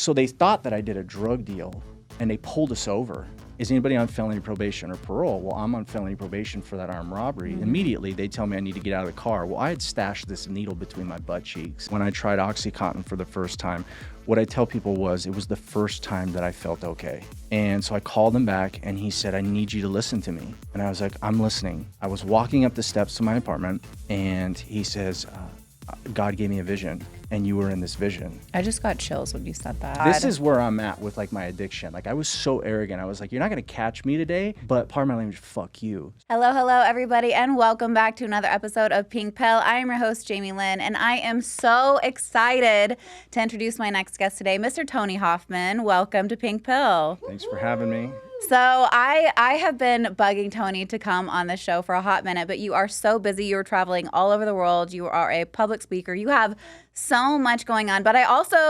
So they thought that I did a drug deal and they pulled us over. Is anybody on felony probation or parole? Well, I'm on felony probation for that armed robbery. Immediately, they tell me I need to get out of the car. Well, I had stashed this needle between my butt cheeks. When I tried OxyContin for the first time, what I tell people was it was the first time that I felt okay. And so I called him back and he said, I need you to listen to me. And I was like, I'm listening. I was walking up the steps to my apartment and he says, God gave me a vision and you were in this vision. I just got chills when you said that. This is where I'm at with like my addiction. Like I was so arrogant. I was like, you're not going to catch me today, but part of my language, fuck you. Hello, everybody, and welcome back to another episode of Pink Pill. I am your host, Jamie Lynn, and I am so excited to introduce my next guest today, Mr. Tony Hoffman. Welcome to Pink Pill. Thanks for having me. So I have been bugging Tony to come on the show for a hot minute, but you are so busy. You are traveling all over the world. You are a public speaker. You have so much going on. But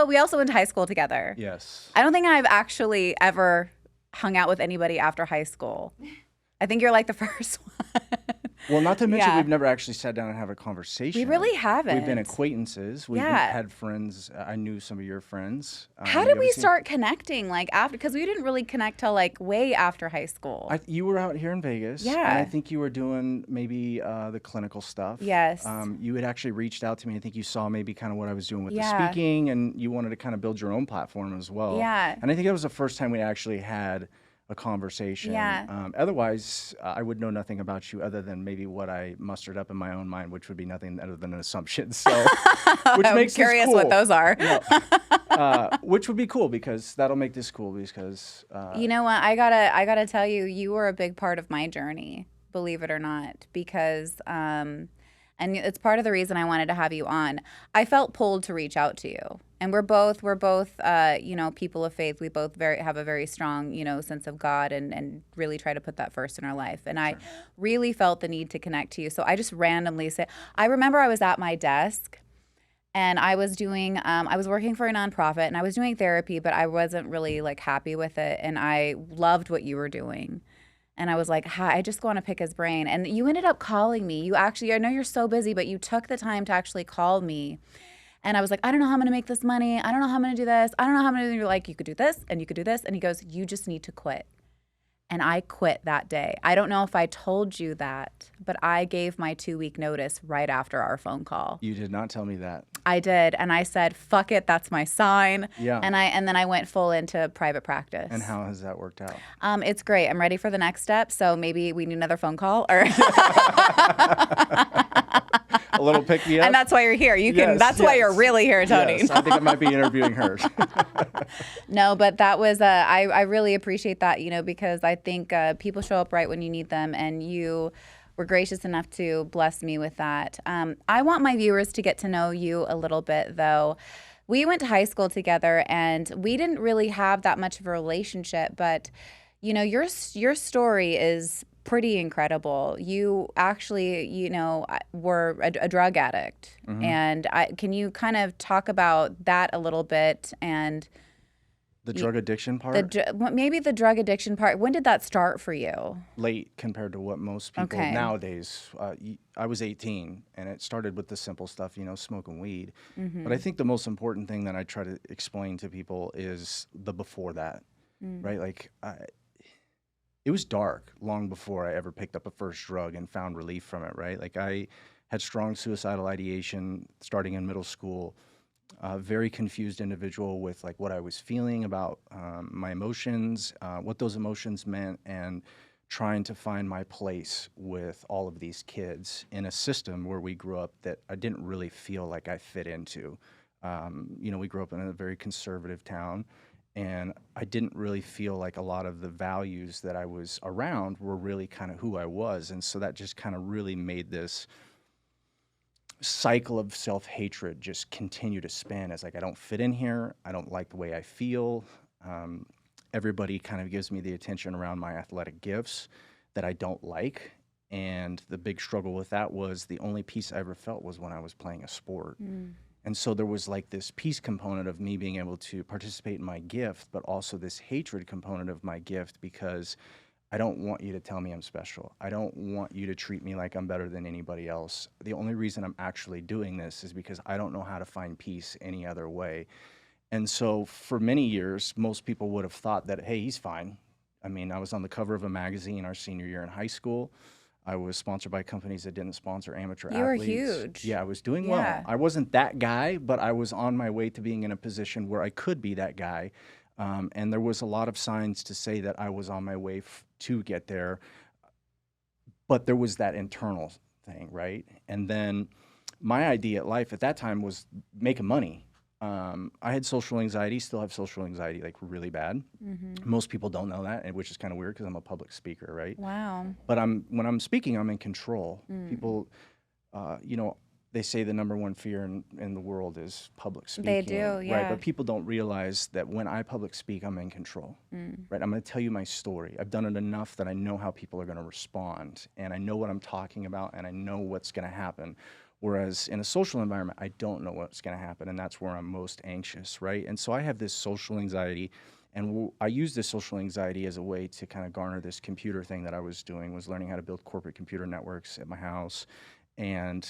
we also went to high school together. Yes. I don't think I've actually ever hung out with anybody after high school. I think you're like the first one. Well, not to mention we've never actually sat down and have a conversation. We really haven't. We've been acquaintances. We've had friends. I knew some of your friends. How did we start connecting? Like after, because we didn't really connect till like way after high school. You were out here in Vegas. Yeah. And I think you were doing maybe the clinical stuff. Yes. You had actually reached out to me. I think you saw maybe kind of what I was doing with the speaking, and you wanted to kind of build your own platform as well. Yeah. And I think that was the first time we actually had a conversation. Yeah. Otherwise, I would know nothing about you other than maybe what I mustered up in my own mind, which would be nothing other than an assumption. So, which I'm makes curious this cool. what those are. Which would be cool because that'll make this cool because. You know what? I gotta tell you, you were a big part of my journey, believe it or not, because and it's part of the reason I wanted to have you on. I felt pulled to reach out to you. And we're both people of faith. We both have a very strong, sense of God and really try to put that first in our life. And I really felt the need to connect to you. So I just randomly said, I remember I was at my desk and I was doing, I was working for a nonprofit and I was doing therapy, but I wasn't really like happy with it. And I loved what you were doing. And I was like, hi, I just want to pick his brain. And you ended up calling me. I know you're so busy, but you took the time to actually call me. And I was like, I don't know how I'm going to make this money. I don't know how I'm going to do this. I don't know how I'm going to do. You're like, you could do this and you could do this. And he goes, you just need to quit. And I quit that day. I don't know if I told you that, but I gave my 2-week notice right after our phone call. You did not tell me that. I did. And I said, fuck it. That's my sign. Yeah. And then I went full into private practice. And how has that worked out? It's great. I'm ready for the next step. So maybe we need another phone call or a little pick me up. And that's why you're here. That's why you're really here, Tony. Yes, I think I might be interviewing her. No, but that was I really appreciate that, because I think people show up right when you need them, and you were gracious enough to bless me with that. I want my viewers to get to know you a little bit, though. We went to high school together, and we didn't really have that much of a relationship, but your story is pretty incredible. You actually, were a drug addict. Mm-hmm. And can you kind of talk about that a little bit and the drug addiction part? Maybe the drug addiction part. When did that start for you? Late compared to what most people nowadays. I was 18 and it started with the simple stuff, smoking weed. Mm-hmm. But I think the most important thing that I try to explain to people is the before that, right? Like it was dark long before I ever picked up a first drug and found relief from it, right? Like I had strong suicidal ideation starting in middle school, very confused individual with like what I was feeling about my emotions, what those emotions meant, and trying to find my place with all of these kids in a system where we grew up that I didn't really feel like I fit into. We grew up in a very conservative town. And I didn't really feel like a lot of the values that I was around were really kind of who I was. And so that just kind of really made this cycle of self-hatred just continue to spin as like, I don't fit in here. I don't like the way I feel. Everybody kind of gives me the attention around my athletic gifts that I don't like. And the big struggle with that was the only peace I ever felt was when I was playing a sport. And so there was like this peace component of me being able to participate in my gift, but also this hatred component of my gift because I don't want you to tell me I'm special. I don't want you to treat me like I'm better than anybody else. The only reason I'm actually doing this is because I don't know how to find peace any other way. And so for many years, most people would have thought that, hey, he's fine. I mean, I was on the cover of a magazine our senior year in high school. I was sponsored by companies that didn't sponsor amateur You were athletes. huge. Yeah, I was doing well. Yeah. I wasn't that guy, but I was on my way to being in a position where I could be that guy. And there was a lot of signs to say that I was on my way to get there. But there was that internal thing, right? And then my idea at life at that time was making money. I had social anxiety, still have social anxiety, like really bad. Most people don't know that, which is kind of weird because I'm a public speaker, right? Wow. But when I'm speaking, I'm in control. People, you know, they say the number one fear in the world is public speaking. They do, yeah. Right, but people don't realize that when I public speak, I'm in control. Right, I'm going to tell you my story. I've done it enough that I know how people are going to respond, and I know what I'm talking about, and I know what's going to happen. Whereas in a social environment, I don't know what's going to happen, and that's where I'm most anxious, right? And so I have this social anxiety, and I use this social anxiety as a way to kind of garner this computer thing that I was doing, was learning how to build corporate computer networks at my house. And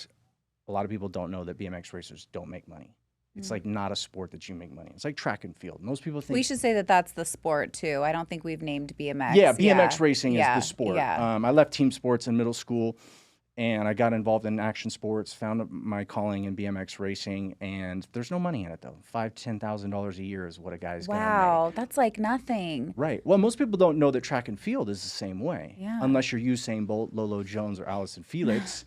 a lot of people don't know that BMX racers don't make money. It's like not a sport that you make money. It's like track and field. Most people think... We should say that that's the sport, too. I don't think we've named BMX. Yeah, BMX racing is the sport. Yeah. I left team sports in middle school, and I got involved in action sports, found my calling in BMX racing, and there's no money in it, though. $5,000 to $10,000 a year is what a guy's going to make. Wow, that's like nothing. Right. Well, most people don't know that track and field is the same way. Yeah. Unless you're Usain Bolt, Lolo Jones, or Allison Felix,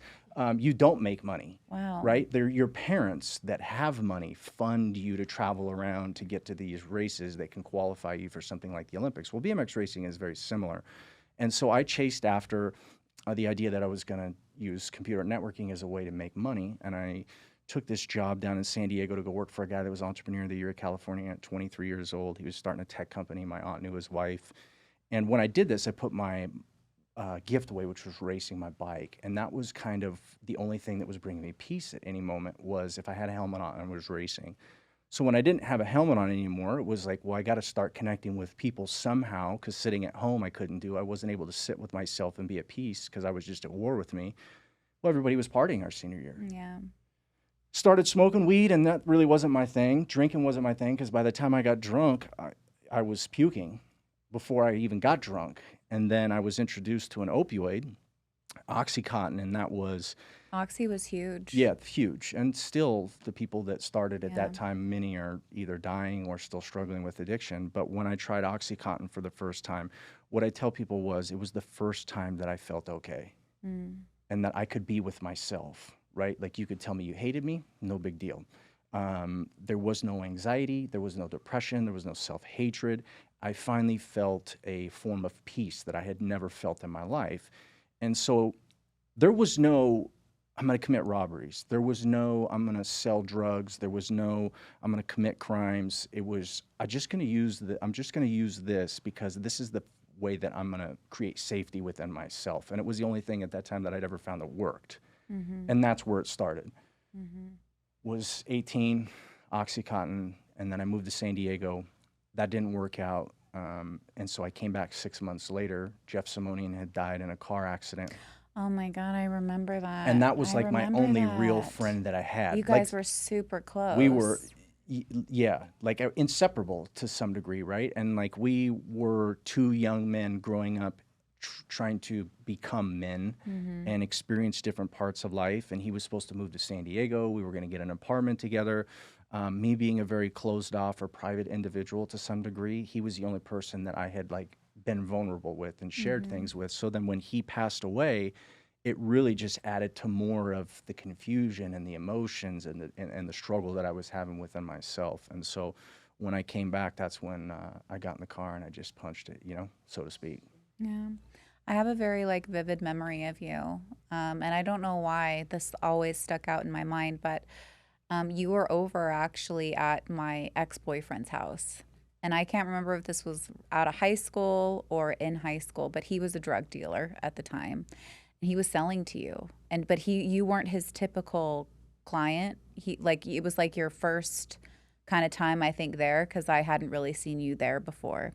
you don't make money. Wow. Right? They're your parents that have money fund you to travel around to get to these races that can qualify you for something like the Olympics. Well, BMX racing is very similar. And so I chased after the idea that I was going to use computer networking as a way to make money. And I took this job down in San Diego to go work for a guy that was Entrepreneur of the Year of California at 23 years old. He was starting a tech company. My aunt knew his wife. And when I did this, I put my gift away, which was racing my bike. And that was kind of the only thing that was bringing me peace at any moment, was if I had a helmet on and I was racing. So when I didn't have a helmet on anymore, it was like, well, I got to start connecting with people somehow, because sitting at home I couldn't do. I wasn't able to sit with myself and be at peace because I was just at war with me. Well, everybody was partying our senior year. Yeah. Started smoking weed, and that really wasn't my thing. Drinking wasn't my thing, because by the time I got drunk, I was puking before I even got drunk. And then I was introduced to an opioid, Oxycontin, and that was... Oxy was huge. Yeah, huge. And still, the people that started at that time, many are either dying or still struggling with addiction. But when I tried Oxycontin for the first time, what I tell people was, it was the first time that I felt okay. And that I could be with myself, right? Like, you could tell me you hated me, no big deal. There was no anxiety, there was no depression, there was no self-hatred. I finally felt a form of peace that I had never felt in my life. And so there was no, I'm going to commit robberies. There was no, I'm going to sell drugs. There was no, I'm going to commit crimes. It was, I'm just going to use this because this is the way that I'm going to create safety within myself. And it was the only thing at that time that I'd ever found that worked. And that's where it started. Was 18, Oxycontin, and then I moved to San Diego. That didn't work out. And so I came back 6 months later. Jeff Simonian had died in a car accident. Oh my God, I remember that. And that was like my only real friend that I had. You guys were super close. We were, yeah, like inseparable to some degree, right? And like we were two young men growing up trying to become men and experience different parts of life. And he was supposed to move to San Diego. We were going to get an apartment together. Me being a very closed off or private individual to some degree, he was the only person that I had like been vulnerable with and shared things with. So then when he passed away, it really just added to more of the confusion and the emotions and the struggle that I was having within myself. And so when I came back, that's when I got in the car and I just punched it, you know, so to speak. Yeah. I have a very like vivid memory of you. And I don't know why this always stuck out in my mind, but you were over actually at my ex-boyfriend's house. And I can't remember if this was out of high school or in high school, but he was a drug dealer at the time. And he was selling to you. But you weren't his typical client. It was like your first kind of time, I think, there, because I hadn't really seen you there before.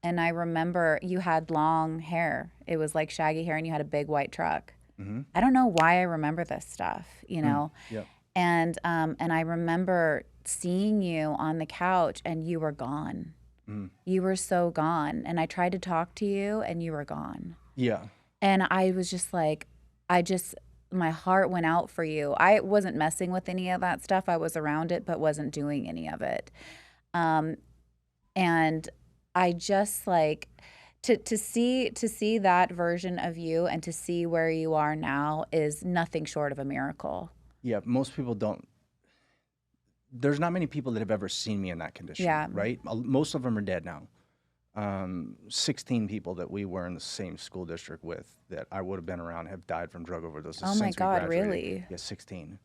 And I remember you had long hair. It was like shaggy hair, and you had a big white truck. I don't know why I remember this stuff, you know? Yep. And I remember seeing you on the couch and you were gone. You were so gone. And I tried to talk to you and you were gone. Yeah. And I was just like, my heart went out for you. I wasn't messing with any of that stuff. I was around it, but wasn't doing any of it. And I just like to see that version of you and to see where you are now is nothing short of a miracle. Yeah. Most people don't. There's not many people that have ever seen me in that condition. Yeah. Right. Most of them are dead now. 16 people that we were in the same school district with that I would have been around have died from drug overdoses. Oh my God, really? Yeah, 16.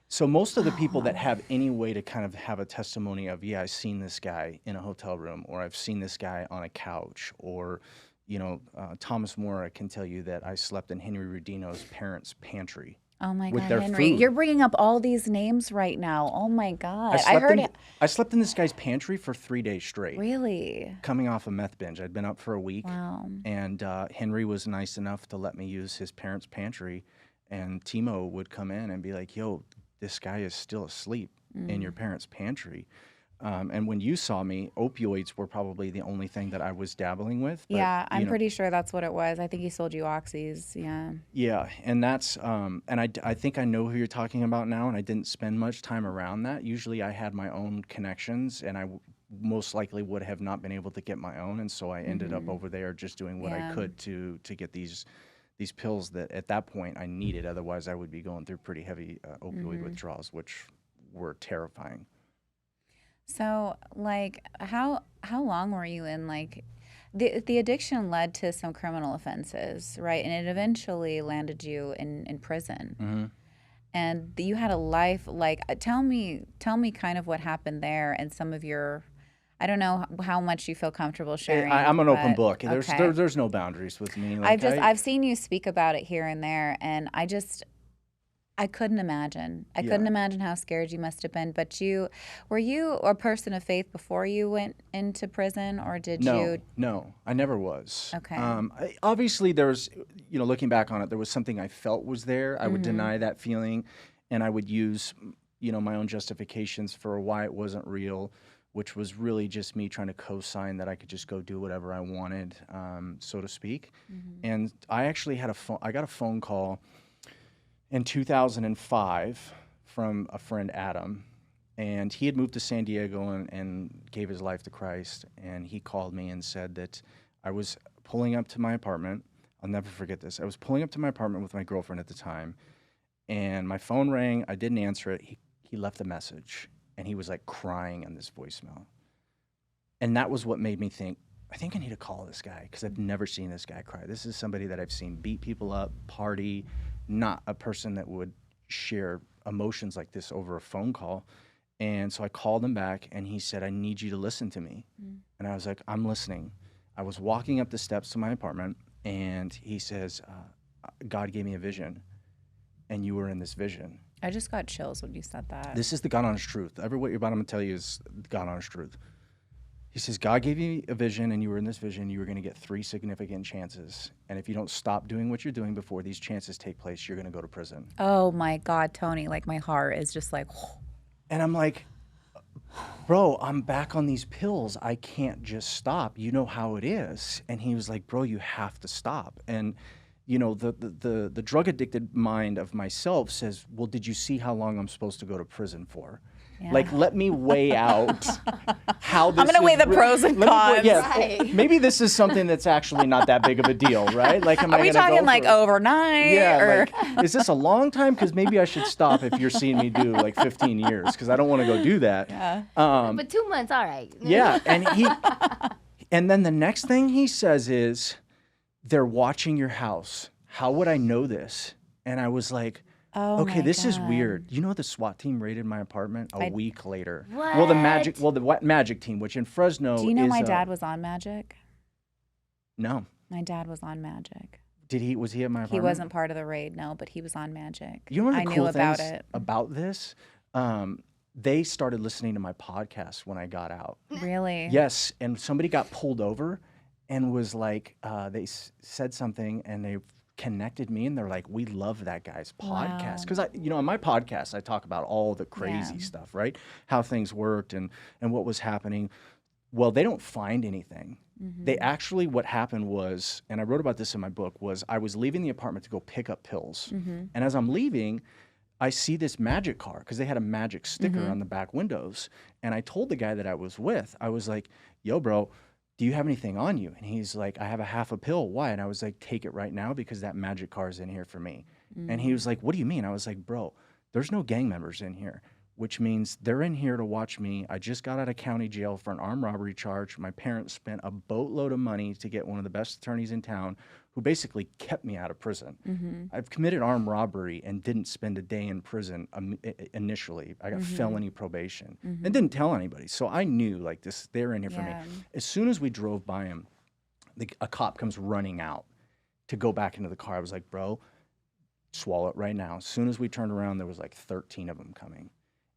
So most of the people that have any way to kind of have a testimony of, yeah, I've seen this guy in a hotel room, or I've seen this guy on a couch, or, Thomas Mora can tell you that I slept in Henry Rudino's parents' pantry. Oh my with God, their Henry, food. you're bringing up all these names right now. Oh my God, I heard it. I slept in this guy's pantry for 3 days straight. Really? Coming off a meth binge. I'd been up for a week. Wow. And Henry was nice enough to let me use his parents' pantry. And Timo would come in and be like, yo, this guy is still asleep in your parents' pantry. And when you saw me, opioids were probably the only thing that I was dabbling with. But, Yeah, I'm pretty sure that's what it was. I think he sold you oxys. Yeah. Yeah, and that's and I think I know who you're talking about now, and I didn't spend much time around that. Usually I had my own connections, and I most likely would have not been able to get my own, and so I ended up over there just doing what I could to get these pills that at that point I needed. Otherwise, I would be going through pretty heavy opioid withdrawals, which were terrifying. So, like, how long were you in, like, the addiction led to some criminal offenses, right? And it eventually landed you in prison. Mm-hmm. And you had a life, like, tell me kind of what happened there and some of your, I don't know how much you feel comfortable sharing. I'm an open book. Okay. There's no boundaries with me. Like, I've seen you speak about it here and there, and I couldn't imagine. I couldn't imagine how scared you must have been. But were you a person of faith before you went into prison, or did you? No, I never was. Okay. Obviously, there's, looking back on it, there was something I felt was there. I would deny that feeling, and I would use, my own justifications for why it wasn't real, which was really just me trying to co-sign that I could just go do whatever I wanted, so to speak. And I actually I got a phone call in 2005 from a friend, Adam, and he had moved to San Diego and gave his life to Christ. And he called me and said that I was pulling up to my apartment. I'll never forget this. I was pulling up to my apartment with my girlfriend at the time, and my phone rang. I didn't answer it. He left a message, and he was like crying on this voicemail. And that was what made me think, I think I need to call this guy, because I've never seen this guy cry. This is somebody that I've seen beat people up, party, not a person that would share emotions like this over a phone call. And so I called him back, and he said, I need you to listen to me. And I was like, I'm listening. I was walking up the steps to my apartment, and he says, God gave me a vision, and you were in this vision. I just got chills when you said that. This is the God honest truth. Every what you're about to tell you is the God honest truth. He says, God gave you a vision, and you were in this vision. You were going to get 3 significant chances. And if you don't stop doing what you're doing before these chances take place, you're going to go to prison. Oh, my God, Tony. Like, my heart is just like, whew. And I'm like, bro, I'm back on these pills. I can't just stop. You know how it is. And he was like, bro, you have to stop. And, the drug-addicted mind of myself says, well, did you see how long I'm supposed to go to prison for? Yeah. Like, let me weigh out how this I'm going to weigh the pros and cons. Right. Maybe this is something that's actually not that big of a deal, right? Like, are we talking like overnight? Yeah. Or? Like, is this a long time? Because maybe I should stop if you're seeing me do like 15 years, because I don't want to go do that. Yeah. But 2 months, all right. Yeah. And then the next thing he says is, they're watching your house. How would I know this? And I was like, oh, okay, this is weird. You know, the SWAT team raided my apartment a week later. What? Well, the magic team, which in Fresno. Do you know my dad was on Magic? No. My dad was on Magic. Was he at my apartment? He wasn't part of the raid, no, but he was on Magic. You know I the knew cool about things it. about this? They started listening to my podcast when I got out. Really? Yes, and somebody got pulled over and was like, they said something, and they connected me, and they're like, we love that guy's podcast. Because on my podcast, I talk about all the crazy stuff, right? How things worked and what was happening. Well, they don't find anything. They actually, what happened was, and I wrote about this in my book, was I was leaving the apartment to go pick up pills. And as I'm leaving, I see this magic car, because they had a magic sticker on the back windows. And I told the guy that I was with, I was like, yo, bro, do you have anything on you? And he's like, I have a half a pill. Why? And I was like, take it right now, because that magic car is in here for me. And he was like, what do you mean? I was like, bro, there's no gang members in here, which means they're in here to watch me. I just got out of county jail for an armed robbery charge. My parents spent a boatload of money to get one of the best attorneys in town, who basically kept me out of prison. I've committed armed robbery and didn't spend a day in prison initially. I got felony probation and didn't tell anybody. So I knew, like, this, they're in here for me. As soon as we drove by him, a cop comes running out to go back into the car. I was like, bro, swallow it right now. As soon as we turned around, there was like 13 of them coming.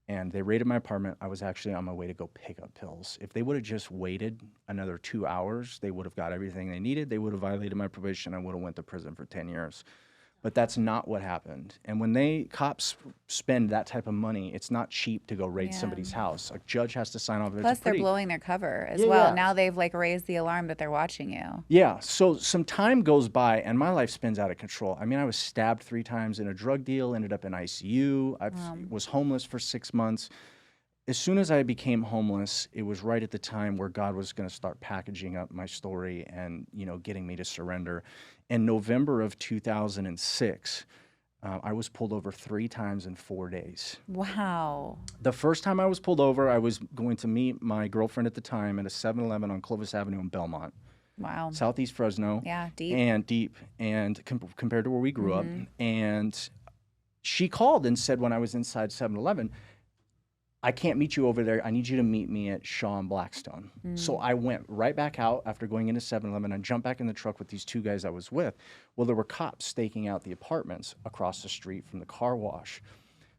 And they raided my apartment. I was actually on my way to go pick up pills. If they would have just waited another 2 hours, they would have got everything they needed. They would have violated my probation. I would have went to prison for 10 years. But that's not what happened. And when cops spend that type of money, it's not cheap to go raid somebody's house. A judge has to sign off. Plus, they're blowing their cover as well. Now they've like raised the alarm that they're watching you. Yeah. So some time goes by, and my life spins out of control. I mean, I was stabbed 3 times in a drug deal, ended up in ICU. I was homeless for 6 months. As soon as I became homeless, it was right at the time where God was going to start packaging up my story and, getting me to surrender. In November of 2006, I was pulled over 3 times in 4 days. Wow. The first time I was pulled over, I was going to meet my girlfriend at the time at a 7-Eleven on Clovis Avenue in Belmont. Wow. Southeast Fresno. Yeah, deep. And compared to where we grew up. And she called and said when I was inside 7-Eleven, I can't meet you over there. I need you to meet me at Shaw and Blackstone. So I went right back out after going into 7-Eleven. I jumped back in the truck with these 2 guys I was with. Well, there were cops staking out the apartments across the street from the car wash.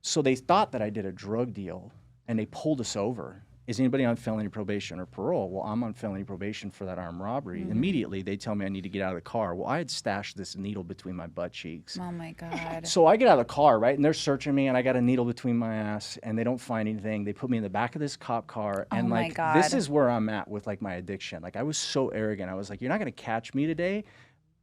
So they thought that I did a drug deal, and they pulled us over. Is anybody on felony probation or parole? Well, I'm on felony probation for that armed robbery. Immediately, they tell me I need to get out of the car. Well, I had stashed this needle between my butt cheeks. Oh, my God. So I get out of the car, right? And they're searching me, and I got a needle between my ass, and they don't find anything. They put me in the back of this cop car. And, my God. This is where I'm at with, like, my addiction. Like, I was so arrogant. I was like, you're not going to catch me today,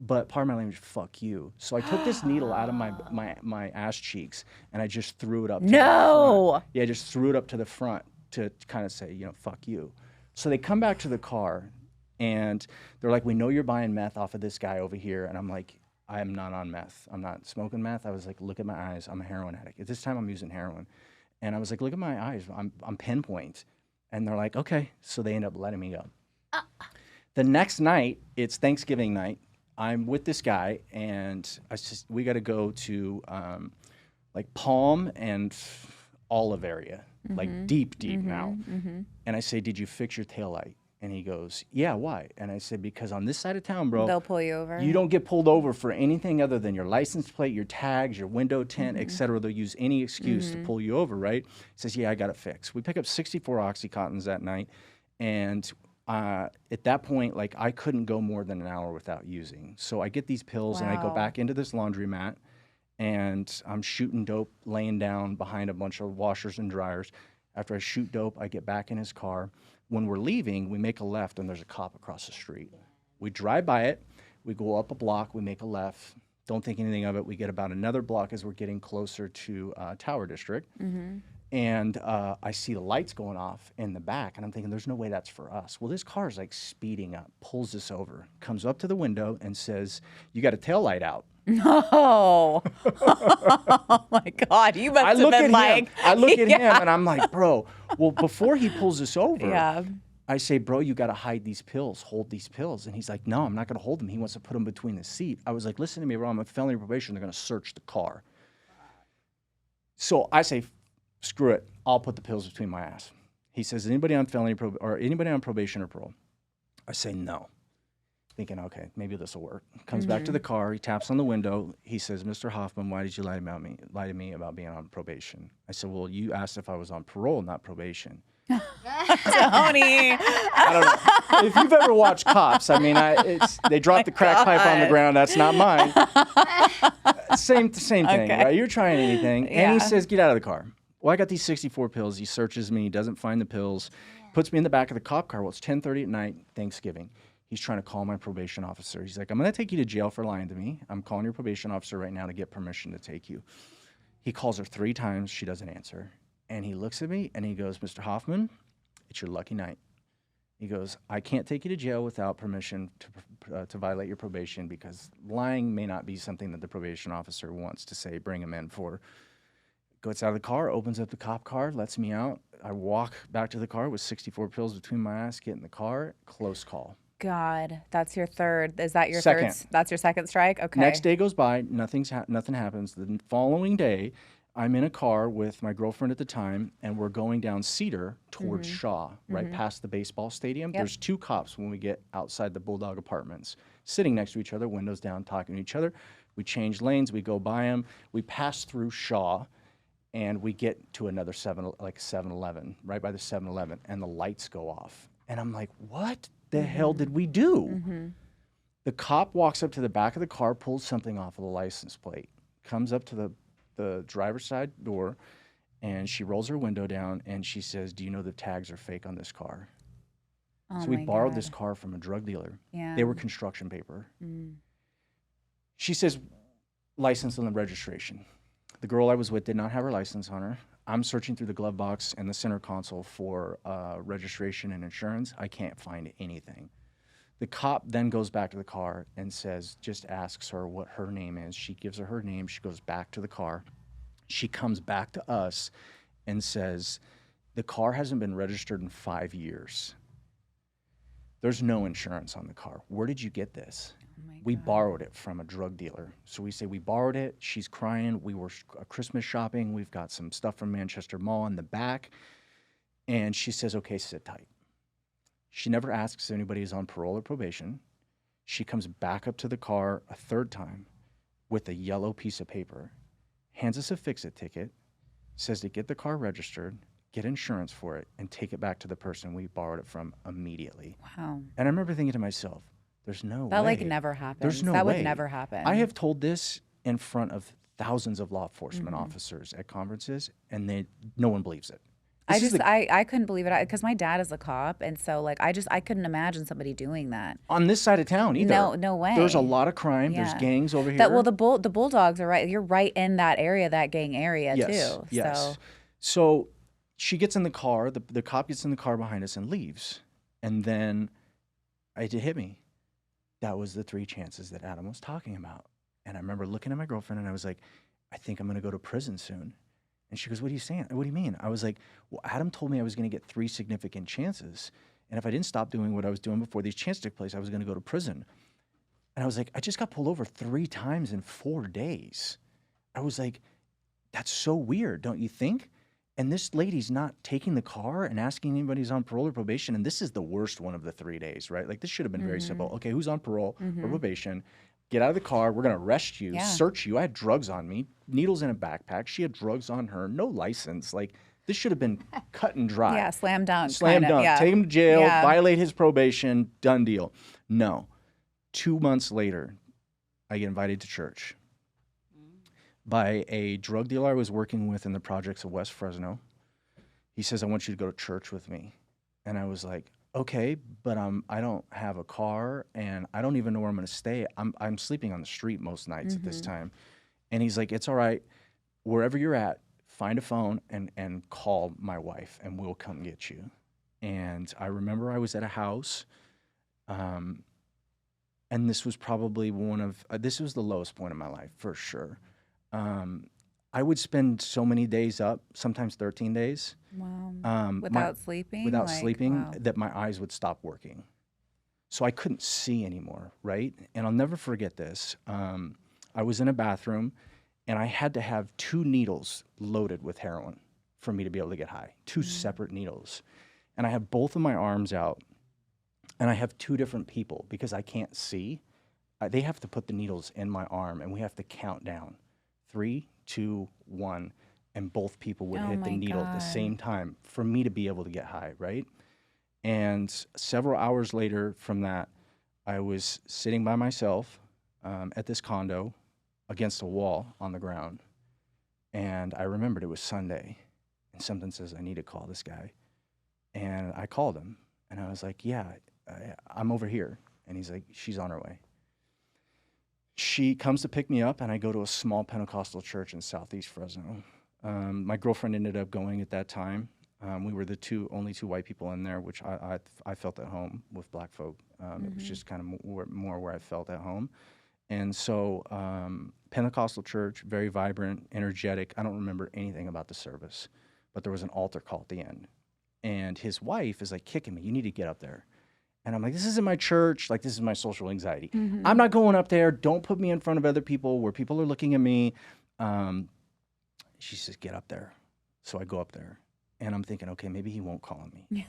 but pardon my language, fuck you. So I took this needle out of my ass cheeks, and I just threw it up to the front. Yeah, I just threw it up to the front to kind of say, fuck you. So they come back to the car, and they're like, we know you're buying meth off of this guy over here. And I'm like, I am not on meth. I'm not smoking meth. I was like, look at my eyes. I'm a heroin addict. At this time, I'm using heroin. And I was like, look at my eyes. I'm pinpoint. And they're like, okay. So they end up letting me go. The next night, it's Thanksgiving night. I'm with this guy, and we got to go to like Palm and Olive area. Like deep now. And I say, did you fix your taillight? And he goes, yeah, why? And I said, because on this side of town, bro, they'll pull you over. You don't get pulled over for anything other than your license plate, your tags, your window tint, et cetera. They'll use any excuse to pull you over, right? He says, yeah, I got it fixed. We pick up 64 Oxycontins that night. And at that point, like, I couldn't go more than an hour without using. So I get these pills and I go back into this laundromat. And I'm shooting dope, laying down behind a bunch of washers and dryers. After I shoot dope, I get back in his car. When we're leaving, we make a left, and there's a cop across the street. We drive by it. We go up a block. We make a left. Don't think anything of it. We get about another block as we're getting closer to Tower District. And I see the lights going off in the back, and I'm thinking, there's no way that's for us. Well, this car is like speeding up, pulls us over, comes up to the window and says, you got a taillight out. No. Oh, my God. You must have been like... I look at him, and I'm like, bro, well, before he pulls us over, I say, bro, you got to hide these pills, hold these pills. And he's like, no, I'm not going to hold them. He wants to put them between the seat. I was like, listen to me, bro, I'm on felony probation. They're going to search the car. So I say, screw it. I'll put the pills between my ass. He says, anybody on anybody on probation or parole? I say, no. Thinking, okay, maybe this will work. Comes back to the car. He taps on the window. He says, Mr. Hoffman, why did you lie to me about being on probation? I said, well, you asked if I was on parole, not probation. Tony. I don't know. if you've ever watched Cops, I mean, they drop the crack pipe on the ground. That's not mine. Same thing, right? You're trying anything. And he says, get out of the car. Well, I got these 64 pills. He searches me. He doesn't find the pills. Puts me in the back of the cop car. Well, it's 10:30 at night, Thanksgiving. He's trying to call my probation officer. He's like, I'm going to take you to jail for lying to me. I'm calling your probation officer right now to get permission to take you. He calls her 3 times. She doesn't answer. And he looks at me and he goes, Mr. Hoffman, it's your lucky night. He goes, I can't take you to jail without permission to violate your probation because lying may not be something that the probation officer wants to say, bring him in for. Goes out of the car, opens up the cop car, lets me out. I walk back to the car with 64 pills between my ass, get in the car, close call. God, that's your third. Is that your second? Third? That's your second strike? Okay. Next day goes by, nothing happens. The following day, I'm in a car with my girlfriend at the time, and we're going down Cedar towards Shaw, right past the baseball stadium. Yep. There's 2 cops when we get outside the Bulldog Apartments, sitting next to each other, windows down, talking to each other. We change lanes, we go by them, we pass through Shaw, and we get to another 7-Eleven, right by the 7-Eleven, and the lights go off. And I'm like, what the hell did we do? The cop walks up to the back of the car, pulls something off of the license plate, comes up to the driver's side door, and she rolls her window down, and she says, do you know the tags are fake on this car? Oh So we borrowed God. this car from a drug dealer. Yeah. They were construction paper. She says, license and the registration. The girl I was with did not have her license on her. I'm searching through the glove box and the center console for registration and insurance. I can't find anything. The cop then goes back to the car and says, just asks her what her name is. She gives her name. She goes back to the car. She comes back to us and says, the car hasn't been registered in 5 years. There's no insurance on the car. Where did you get this? We borrowed it from a drug dealer. So we say we borrowed it. She's crying. We were Christmas shopping. We've got some stuff from Manchester Mall in the back. And she says, okay, sit tight. She never asks if anybody is on parole or probation. She comes back up to the car a 3rd time with a yellow piece of paper, hands us a fix-it ticket, says to get the car registered, get insurance for it, and take it back to the person we borrowed it from immediately. Wow. And I remember thinking to myself, there's no way. That like never happens. There's no that way. would never happen. I have told this in front of thousands of law enforcement officers at conferences, and no one believes it. I couldn't believe it because my dad is a cop, and so like I couldn't imagine somebody doing that on this side of town either. No way. There's a lot of crime. Yeah. There's gangs over here. The Bulldogs are right. You're right in that area, that gang area too. Yes. So she gets in the car. The cop gets in the car behind us and leaves, and then it hit me. That was the 3 chances that Adam was talking about. And I remember looking at my girlfriend and I was like, I think I'm going to go to prison soon. And she goes, what are you saying? What do you mean? I was like, well, Adam told me I was going to get 3 significant chances. And if I didn't stop doing what I was doing before these chances took place, I was going to go to prison. And I was like, I just got pulled over 3 times in 4 days. I was like, that's so weird, don't you think? And this lady's not taking the car and asking anybody who's on parole or probation. And this is the worst one of the 3 days, right? Like this should have been very simple. Okay, who's on parole or probation? Get out of the car. We're going to arrest you, search you. I had drugs on me, needles in a backpack. She had drugs on her, no license. Like this should have been cut and dry. Yeah, slam dunk. Slam dunk. Yeah. Take him to jail, violate his probation, done deal. No. 2 months later, I get invited to church by a drug dealer I was working with in the projects of West Fresno. He says, I want you to go to church with me. And I was like, okay, but I don't have a car and I don't even know where I'm going to stay. I'm sleeping on the street most nights at this time. And he's like, it's all right. Wherever you're at, find a phone and call my wife and we'll come get you. And I remember I was at a house, and this was probably this was the lowest point of my life for sure. I would spend so many days up, sometimes 13 days. Wow. Without sleeping? Without sleeping, that my eyes would stop working. So I couldn't see anymore, right? And I'll never forget this. I was in a bathroom, and I had to have 2 needles loaded with heroin for me to be able to get high. 2 separate needles. And I have both of my arms out, and I have 2 different people because I can't see. They have to put the needles in my arm, and we have to count down. 3, 2, 1, and both people would hit the needle at the same time for me to be able to get high, right? And several hours later from that, I was sitting by myself at this condo against a wall on the ground. And I remembered it was Sunday. And something says, I need to call this guy. And I called him. And I was like, yeah, I'm over here. And he's like, she's on her way. She comes to pick me up, and I go to a small Pentecostal church in Southeast Fresno. My girlfriend ended up going at that time. We were the only two white people in there, which I felt at home with black folk. It was just kind of more where I felt at home. And so Pentecostal church, very vibrant, energetic. I don't remember anything about the service, but there was an altar call at the end. And his wife is like kicking me, you need to get up there. And I'm like, this isn't my church. Like, this is my social anxiety. I'm not going up there. Don't put me in front of other people where people are looking at me. She says, get up there. So I go up there. And I'm thinking, okay, maybe he won't call on me.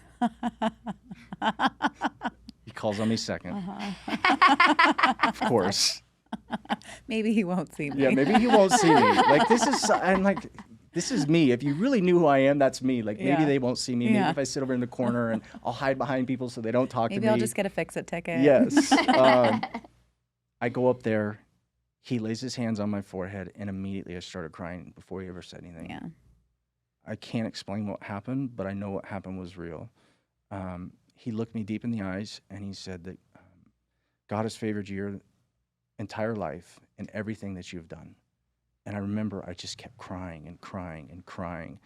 He calls on me second. Of course. Maybe he won't see me. Yeah, maybe he won't see me. Like, this is me. If you really knew who I am, that's me. Like, maybe they won't see me. Maybe if I sit over in the corner and I'll hide behind people so they don't talk to me. Maybe I'll just get a fix-it ticket. Yes. I go up there. He lays his hands on my forehead, and immediately I started crying before he ever said anything. Yeah. I can't explain what happened, but I know what happened was real. He looked me deep in the eyes, and he said that God has favored your entire life and everything that you've done. And I remember I just kept crying and crying and crying.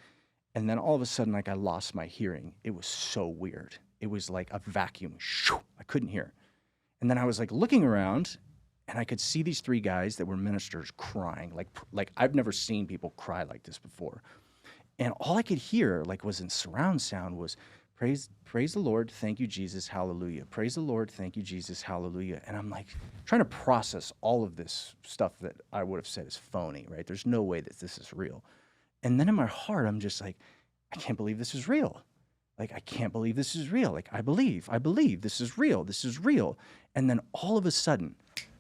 And then all of a sudden, like, I lost my hearing. It was so weird. It was like a vacuum. I couldn't hear. And then I was like looking around, and I could see these three guys that were ministers crying. Like I've never seen people cry like this before. And all I could hear, like, was in surround sound was, praise the Lord, thank you, Jesus, hallelujah. Praise the Lord, thank you, Jesus, hallelujah. And I'm like trying to process all of this stuff that I would have said is phony, right? There's no way that this is real. And then in my heart, I'm just like, I can't believe this is real. Like, I can't believe this is real. Like, I believe this is real. This is real. And then all of a sudden,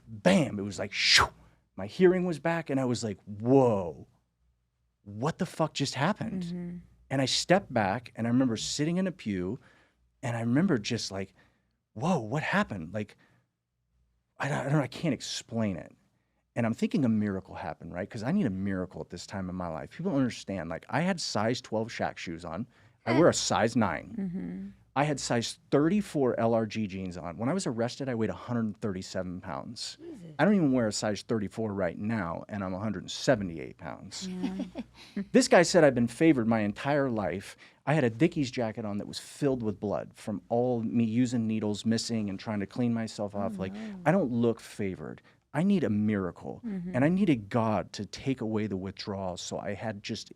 bam, it was like, shoo, my hearing was back. And I was like, whoa, what the fuck just happened? And I stepped back, and I remember sitting in a pew, and I remember just like, whoa, what happened? Like, I don't know, I can't explain it. And I'm thinking a miracle happened, right? Because I need a miracle at this time in my life. People don't understand. Like, I had size 12 Shaq shoes on. I wear a size 9. I had size 34 LRG jeans on. When I was arrested, I weighed 137 pounds. Jesus. I don't even wear a size 34 right now, and I'm 178 pounds. Yeah. This guy said I've been favored my entire life. I had a Dickies jacket on that was filled with blood from all me using needles, missing, and trying to clean myself off. Like, I don't look favored. I need a miracle, and I needed God to take away the withdrawals so I had just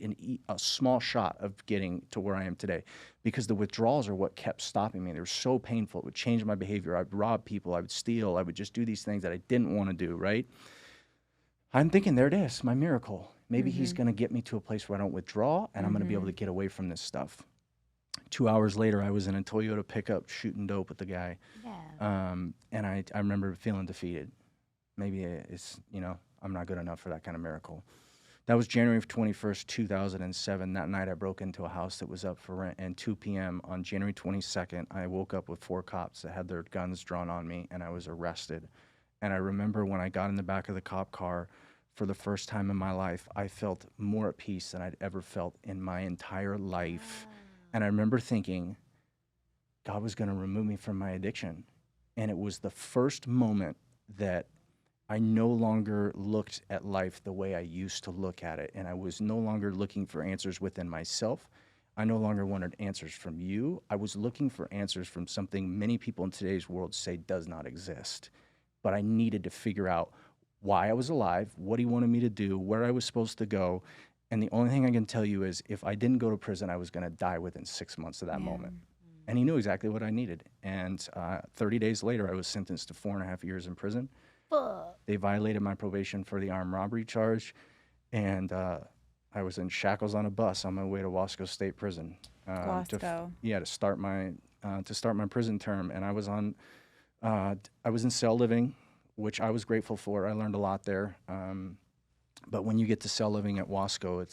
a small shot of getting to where I am today, because the withdrawals are what kept stopping me. They were so painful. It would change my behavior. I would rob people. I would steal. I would just do these things that I didn't want to do, right? I'm thinking, there it is, my miracle. Maybe he's going to get me to a place where I don't withdraw, and I'm going to be able to get away from this stuff. 2 hours later, I was in a Toyota pickup shooting dope with the guy, and I remember feeling defeated. Maybe it's, I'm not good enough for that kind of miracle. That was January 21st, 2007. That night I broke into a house that was up for rent, and 2 p.m. on January 22nd, I woke up with 4 cops that had their guns drawn on me, and I was arrested. And I remember when I got in the back of the cop car, for the first time in my life, I felt more at peace than I'd ever felt in my entire life. And I remember thinking, God was going to remove me from my addiction. And it was the first moment that I no longer looked at life the way I used to look at it. And I was no longer looking for answers within myself. I no longer wanted answers from you. I was looking for answers from something many people in today's world say does not exist. But I needed to figure out why I was alive, what he wanted me to do, where I was supposed to go. And the only thing I can tell you is if I didn't go to prison, I was going to die within 6 months of that moment. And he knew exactly what I needed. And 30 days later, I was sentenced to 4.5 years in prison. They violated my probation for the armed robbery charge, and I was in shackles on a bus on my way to Wasco State Prison. To start my prison term, and I was in cell living, which I was grateful for. I learned a lot there. But when you get to cell living at Wasco,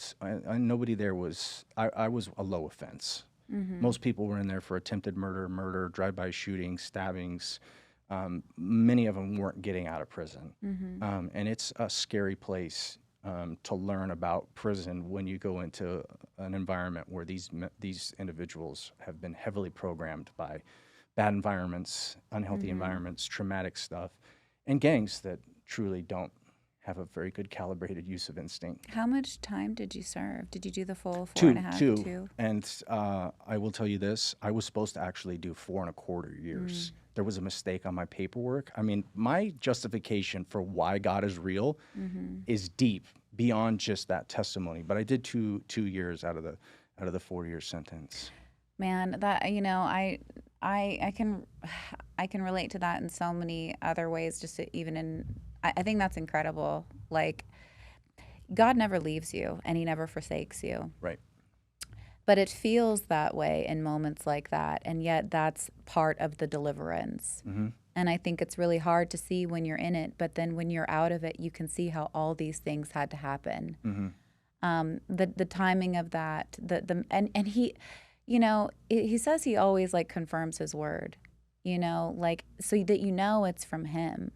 nobody there was. I was a low offense. Most people were in there for attempted murder, drive-by shootings, stabbings. Many of them weren't getting out of prison. And it's a scary place to learn about prison when you go into an environment where these individuals have been heavily programmed by bad environments, unhealthy environments, traumatic stuff, and gangs that truly don't have a very good calibrated use of instinct. How much time did you serve? Did you do the full 4.5? Two. And I will tell you this, I was supposed to actually do 4.25 years. There was a mistake on my paperwork. I mean, my justification for why God is real is deep beyond just that testimony. But I did two years out of the 4-year sentence. Man, that I can relate to that in so many other ways. Just to, even in, I think that's incredible. Like, God never leaves you and He never forsakes you. Right. But it feels that way in moments like that, and yet that's part of the deliverance. And I think it's really hard to see when you're in it, but then when you're out of it, you can see how all these things had to happen. The timing of that, and He, He says He always like confirms His word, like so that it's from Him,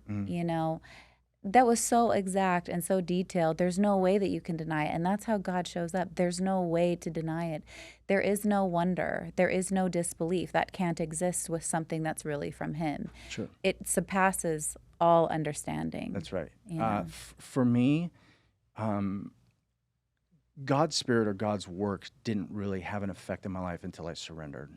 That was so exact and so detailed. There's no way that you can deny it. And that's how God shows up. There's no way to deny it. There is no wonder. There is no disbelief. That can't exist with something that's really from Him. Sure. It surpasses all understanding. That's right. For me, God's Spirit or God's work didn't really have an effect in my life until I surrendered.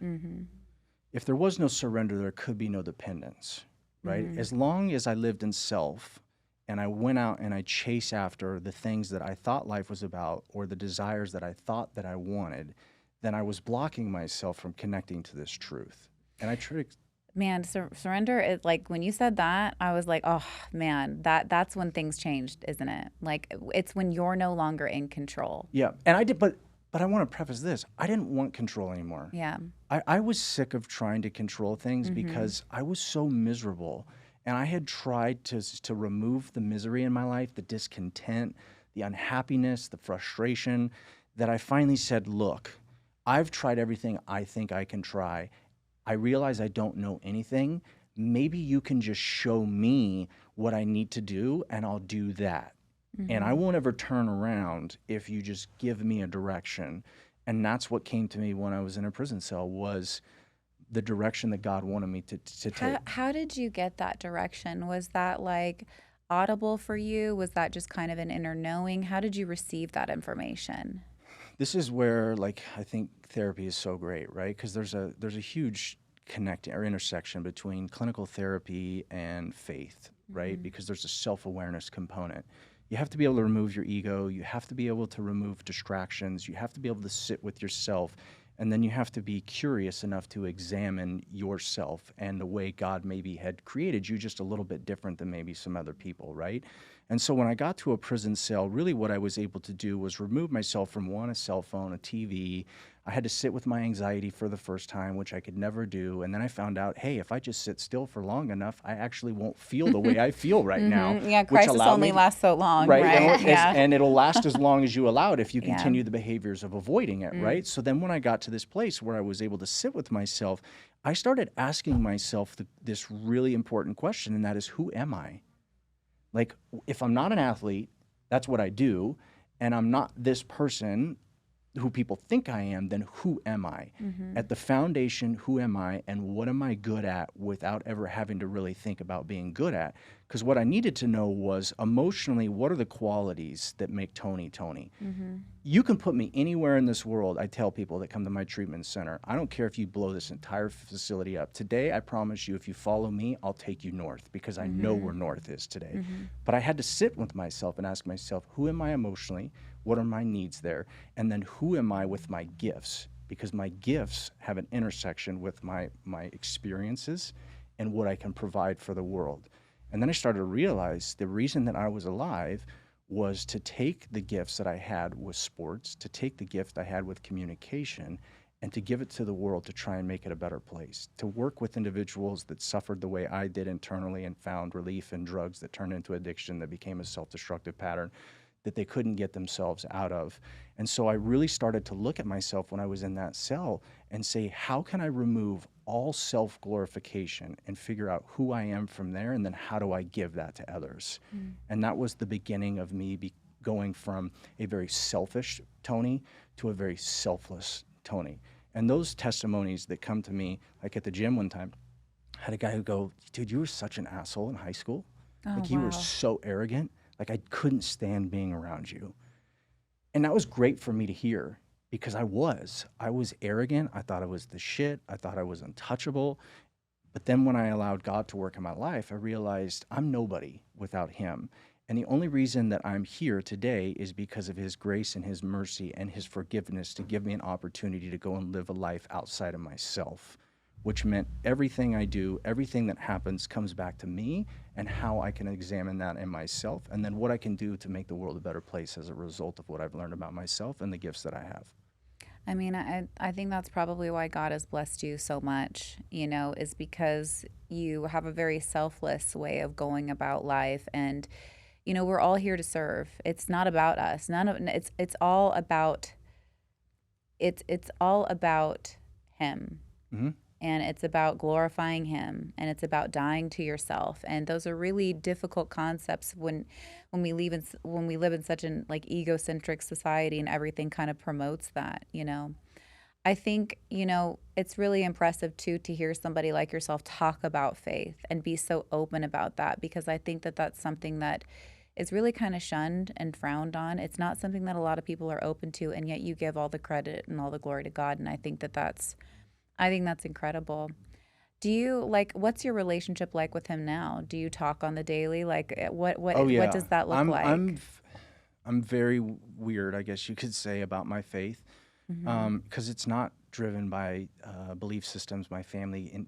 If there was no surrender, there could be no dependence, right? As long as I lived in self, and I went out and I chased after the things that I thought life was about or the desires that I thought that I wanted, then I was blocking myself from connecting to this truth. And I tried to... Man, surrender is like, when you said that, I was like, oh man, that's when things changed, isn't it? Like, it's when you're no longer in control. Yeah, and I did, but I want to preface this. I didn't want control anymore. Yeah. I was sick of trying to control things because I was so miserable. And I had tried to remove the misery in my life, the discontent, the unhappiness, the frustration, that I finally said, look, I've tried everything I think I can try. I realize I don't know anything. Maybe you can just show me what I need to do, and I'll do that. And I won't ever turn around if you just give me a direction. And that's what came to me when I was in a prison cell, was the direction that God wanted me to take. How did you get that direction? Was that like audible for you? Was that just kind of an inner knowing? How did you receive that information? This is where, like, I think therapy is so great, right? Because there's a huge connecting or intersection between clinical therapy and faith, right? Because there's a self-awareness component. You have to be able to remove your ego. You have to be able to remove distractions. You have to be able to sit with yourself. And then you have to be curious enough to examine yourself and the way God maybe had created you just a little bit different than maybe some other people, right? And so when I got to a prison cell, really what I was able to do was remove myself from a cell phone, a TV. I had to sit with my anxiety for the first time, which I could never do. And then I found out, hey, if I just sit still for long enough, I actually won't feel the way I feel right now. Yeah, crisis only lasts so long, right? And it'll last as long as you allow it if you continue the behaviors of avoiding it, right? So then when I got to this place where I was able to sit with myself, I started asking myself this really important question, and that is, who am I? Like, if I'm not an athlete, that's what I do, and I'm not this person who people think I am, then who am I? At the foundation, who am I, and what am I good at without ever having to really think about being good at? Because what I needed to know was, emotionally, what are the qualities that make Tony Tony? You can put me anywhere in this world. I tell people that come to my treatment center, I don't care if you blow this entire facility up. Today, I promise you, if you follow me, I'll take you north, because I know where north is today. But I had to sit with myself and ask myself, who am I emotionally? What are my needs there? And then who am I with my gifts? Because my gifts have an intersection with my experiences and what I can provide for the world. And then I started to realize the reason that I was alive was to take the gifts that I had with sports, to take the gift I had with communication, and to give it to the world to try and make it a better place, to work with individuals that suffered the way I did internally and found relief in drugs that turned into addiction, that became a self-destructive pattern, that they couldn't get themselves out of. And so I really started to look at myself when I was in that cell and say, how can I remove all self-glorification and figure out who I am from there, and then how do I give that to others? And that was the beginning of me going from a very selfish Tony to a very selfless Tony. And those testimonies that come to me, like at the gym one time, I had a guy who go, dude, you were such an asshole in high school. Like you were so arrogant. Like I couldn't stand being around you. And that was great for me to hear, because I was arrogant. I thought I was the shit. I thought I was untouchable. But then when I allowed God to work in my life, I realized I'm nobody without him. And the only reason that I'm here today is because of his grace and his mercy and his forgiveness to give me an opportunity to go and live a life outside of myself, which meant everything I do, everything that happens comes back to me and how I can examine that in myself, and then what I can do to make the world a better place as a result of what I've learned about myself and the gifts that I have. I mean, I think that's probably why God has blessed you so much, is because you have a very selfless way of going about life. And, we're all here to serve. It's not about us. It's all about him. Mm-hmm. And it's about glorifying him, and it's about dying to yourself. And those are really difficult concepts when we live in such an egocentric society, and everything kind of promotes that, I think, it's really impressive too to hear somebody like yourself talk about faith and be so open about that, because I think that that's something that is really kind of shunned and frowned on. It's not something that a lot of people are open to, and yet you give all the credit and all the glory to God. And I think that's incredible. Do you what's your relationship like with him now? Do you talk on the daily? What does that look like? I'm very weird, I guess you could say, about my faith, because it's not driven by belief systems my family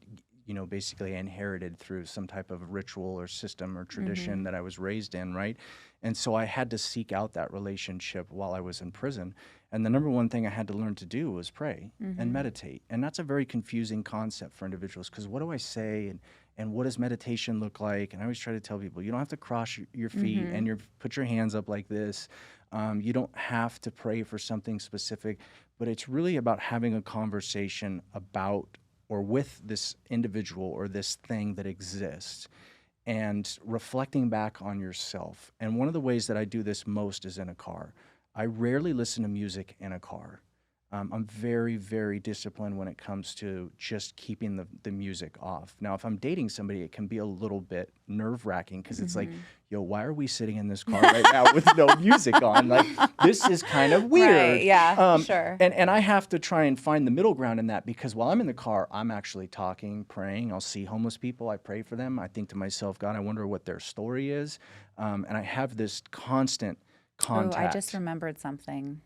basically inherited through some type of ritual or system or tradition that I was raised in, right? And so I had to seek out that relationship while I was in prison. And the number one thing I had to learn to do was pray and meditate. And that's a very confusing concept for individuals, because what do I say and what does meditation look like? And I always try to tell people, you don't have to cross your feet and put your hands up like this. You don't have to pray for something specific, but it's really about having a conversation about or with this individual or this thing that exists, and reflecting back on yourself. And one of the ways that I do this most is in a car. I rarely listen to music in a car. I'm very, very disciplined when it comes to just keeping the music off. Now, if I'm dating somebody, it can be a little bit nerve-wracking, because it's like, yo, why are we sitting in this car right now with no music on? Like, this is kind of weird. Right, yeah, sure. And I have to try and find the middle ground in that, because while I'm in the car, I'm actually talking, praying. I'll see homeless people. I pray for them. I think to myself, God, I wonder what their story is. And I have this constant contact. Oh, I just remembered something.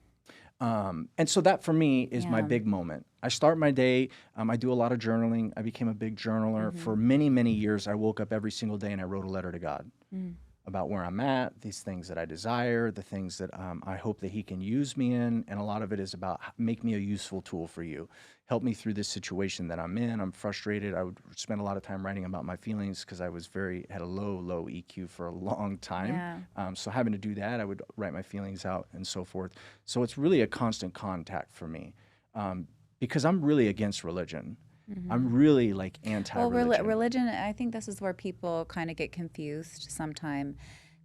And so that for me is my big moment. I start my day. I do a lot of journaling. I became a big journaler. For many, many years, I woke up every single day and I wrote a letter to God about where I'm at, these things that I desire, the things that I hope that he can use me in. And a lot of it is about make me a useful tool for you. Help me through this situation that I'm in. I'm frustrated. I would spend a lot of time writing about my feelings, because I was had a low EQ for a long time. So having to do that, I would write my feelings out and so forth. So it's really a constant contact for me, because I'm really against religion. I'm really anti-religion. Well, religion, I think this is where people kind of get confused sometime,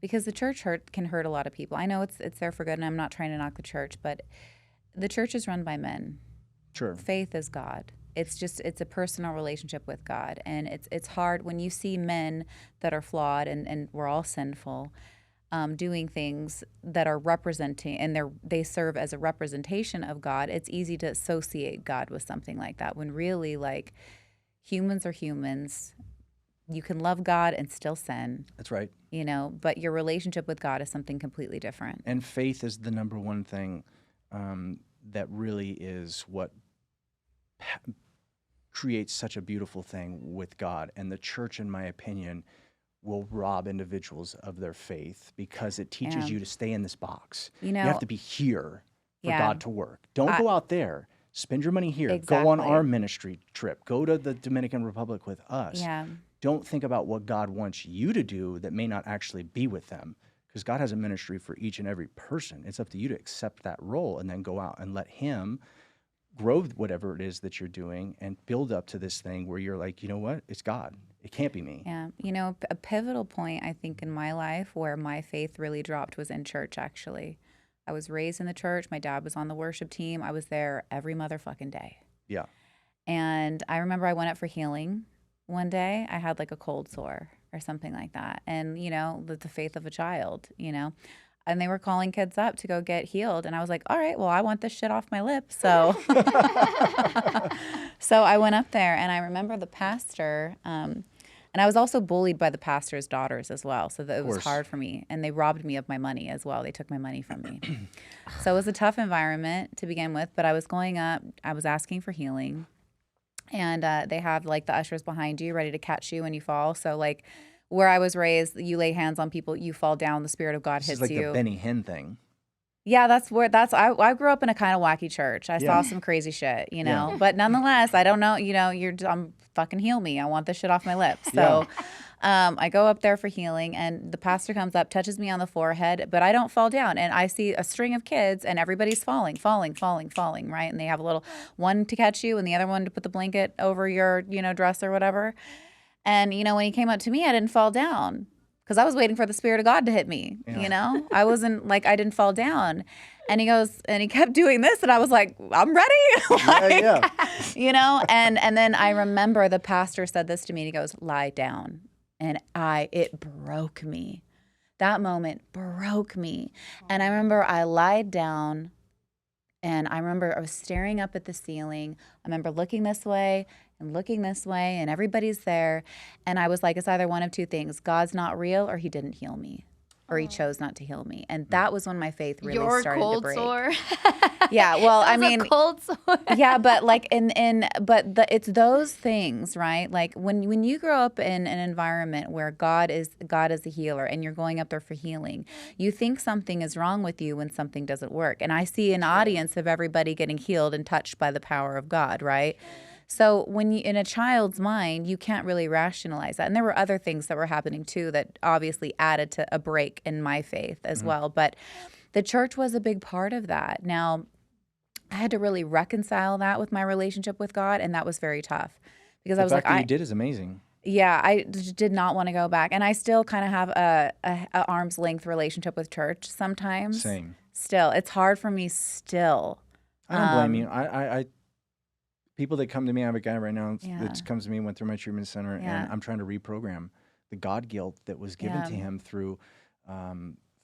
because the church can hurt a lot of people. I know it's there for good, and I'm not trying to knock the church, but the church is run by men. Sure. Faith is God. It's a personal relationship with God, and it's hard when you see men that are flawed, and we're all sinful, doing things that are representing, and they serve as a representation of God. It's easy to associate God with something like that, when really humans are humans. You can love God and still sin. That's right. But your relationship with God is something completely different. And faith is the number one thing that really is what creates such a beautiful thing with God. And the church, in my opinion, will rob individuals of their faith, because it teaches you to stay in this box. You have to be here for God to work. Don't go out there. Spend your money here. Exactly. Go on our ministry trip. Go to the Dominican Republic with us. Yeah. Don't think about what God wants you to do that may not actually be with them, because God has a ministry for each and every person. It's up to you to accept that role and then go out and let him grow whatever it is that you're doing and build up to this thing where you're like, you know what? It's God. It can't be me. Yeah. You know, a pivotal point, I think, in my life where my faith really dropped was in church, actually. I was raised in the church. My dad was on the worship team. I was there every motherfucking day. Yeah. And I remember I went up for healing one day. I had like a cold sore or something like that. And, you know, the faith of a child, you know. And they were calling kids up to go get healed. And I was like, all right, well, I want this shit off my lips. So so I went up there, and I remember the pastor, and I was also bullied by the pastor's daughters as well. So that it was hard for me. And they robbed me of my money as well. They took my money from me. So it was a tough environment to begin with. But I was going up. I was asking for healing. And they have like the ushers behind you ready to catch you when you fall. So like, where I was raised, you lay hands on people, you fall down, the Spirit of God hits you. It's like the Benny Hinn thing. Yeah, I grew up in a kind of wacky church. I saw some crazy shit, you know, but nonetheless, I don't know, you know, I'm fucking heal me. I want this shit off my lips. So I go up there for healing, and the pastor comes up, touches me on the forehead, but I don't fall down. And I see a string of kids, and everybody's falling, right? And they have a little one to catch you and the other one to put the blanket over your, you know, dress or whatever. And, you know, when he came up to me, I didn't fall down because I was waiting for the Spirit of God to hit me, you know? I wasn't like, I didn't fall down. And he goes, and he kept doing this, and I was like, I'm ready. You know? And then I remember the pastor said this to me, and he goes, lie down. And it broke me. That moment broke me. And I remember I lied down, and I remember I was staring up at the ceiling. I remember looking this way and looking this way, and everybody's there. And I was like, it's either one of two things. God's not real, or he didn't heal me, or he chose not to heal me. And that was when my faith really started to break. Sore. Yeah, well, I mean, a cold sore. Yeah, but like it's those things, right? Like when you grow up in an environment where God is a healer, and you're going up there for healing, you think something is wrong with you when something doesn't work. And I see an audience of everybody getting healed and touched by the power of God, right? So when you, in a child's mind, you can't really rationalize that. And there were other things that were happening too that obviously added to a break in my faith as well. But the church was a big part of that. Now, I had to really reconcile that with my relationship with God, and that was very tough because I was like, you did is amazing. Yeah, I did not want to go back, and I still kind of have a arm's length relationship with church sometimes. Same. Still, it's hard for me still. I don't blame you. I people that come to me, I have a guy right now that comes to me, went through my treatment center, and I'm trying to reprogram the God guilt that was given to him through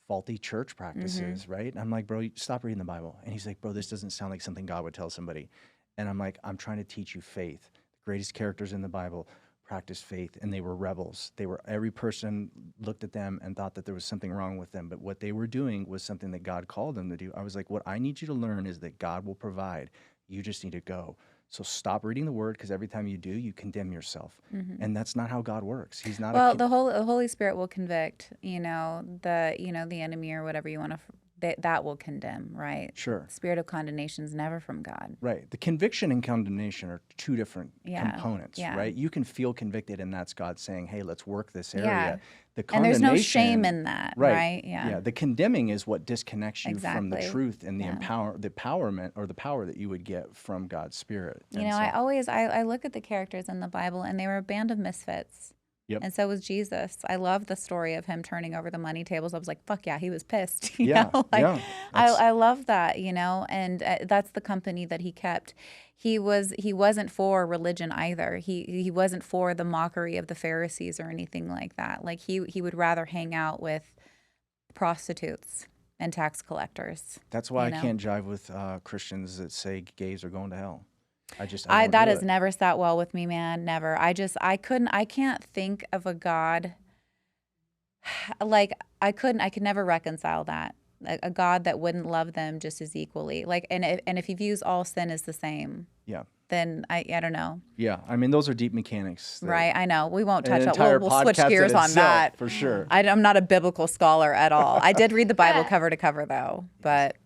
faulty church practices, right? And I'm like, bro, stop reading the Bible. And he's like, bro, this doesn't sound like something God would tell somebody. And I'm like, I'm trying to teach you faith. The greatest characters in the Bible practiced faith, and they were rebels. Every person looked at them and thought that there was something wrong with them, but what they were doing was something that God called them to do. I was like, what I need you to learn is that God will provide. You just need to go. So stop reading the word, because every time you do, you condemn yourself. And that's not how God works. He's not the Holy Spirit will convict, the enemy or whatever you want to that will condemn, right? Sure. Spirit of condemnation is never from God. Right. The conviction and condemnation are two different components, right? You can feel convicted, and that's God saying, hey, let's work this area. Yeah. The and there's no shame in that, right? Yeah. The condemning is what disconnects you from the truth and the empowerment or the power that you would get from God's Spirit. I look at the characters in the Bible, and they were a band of misfits. Yep. And so was Jesus. I love the story of him turning over the money tables. I was like, fuck yeah, he was pissed. I love that, and that's the company that he kept. He wasn't for religion either. He wasn't for the mockery of the Pharisees or anything like that. Like he would rather hang out with prostitutes and tax collectors. That's why I can't jive with Christians that say gays are going to hell. That has never sat well with me, man. Never. I can't think of a God. Like I could never reconcile that. A God that wouldn't love them just as equally. Like, and if he views all sin as the same. Yeah. Then I don't know. Yeah. I mean, those are deep mechanics. Right. I know. We won't touch that. We'll switch gears on that. For sure. I'm not a biblical scholar at all. I did read the Bible cover to cover though, but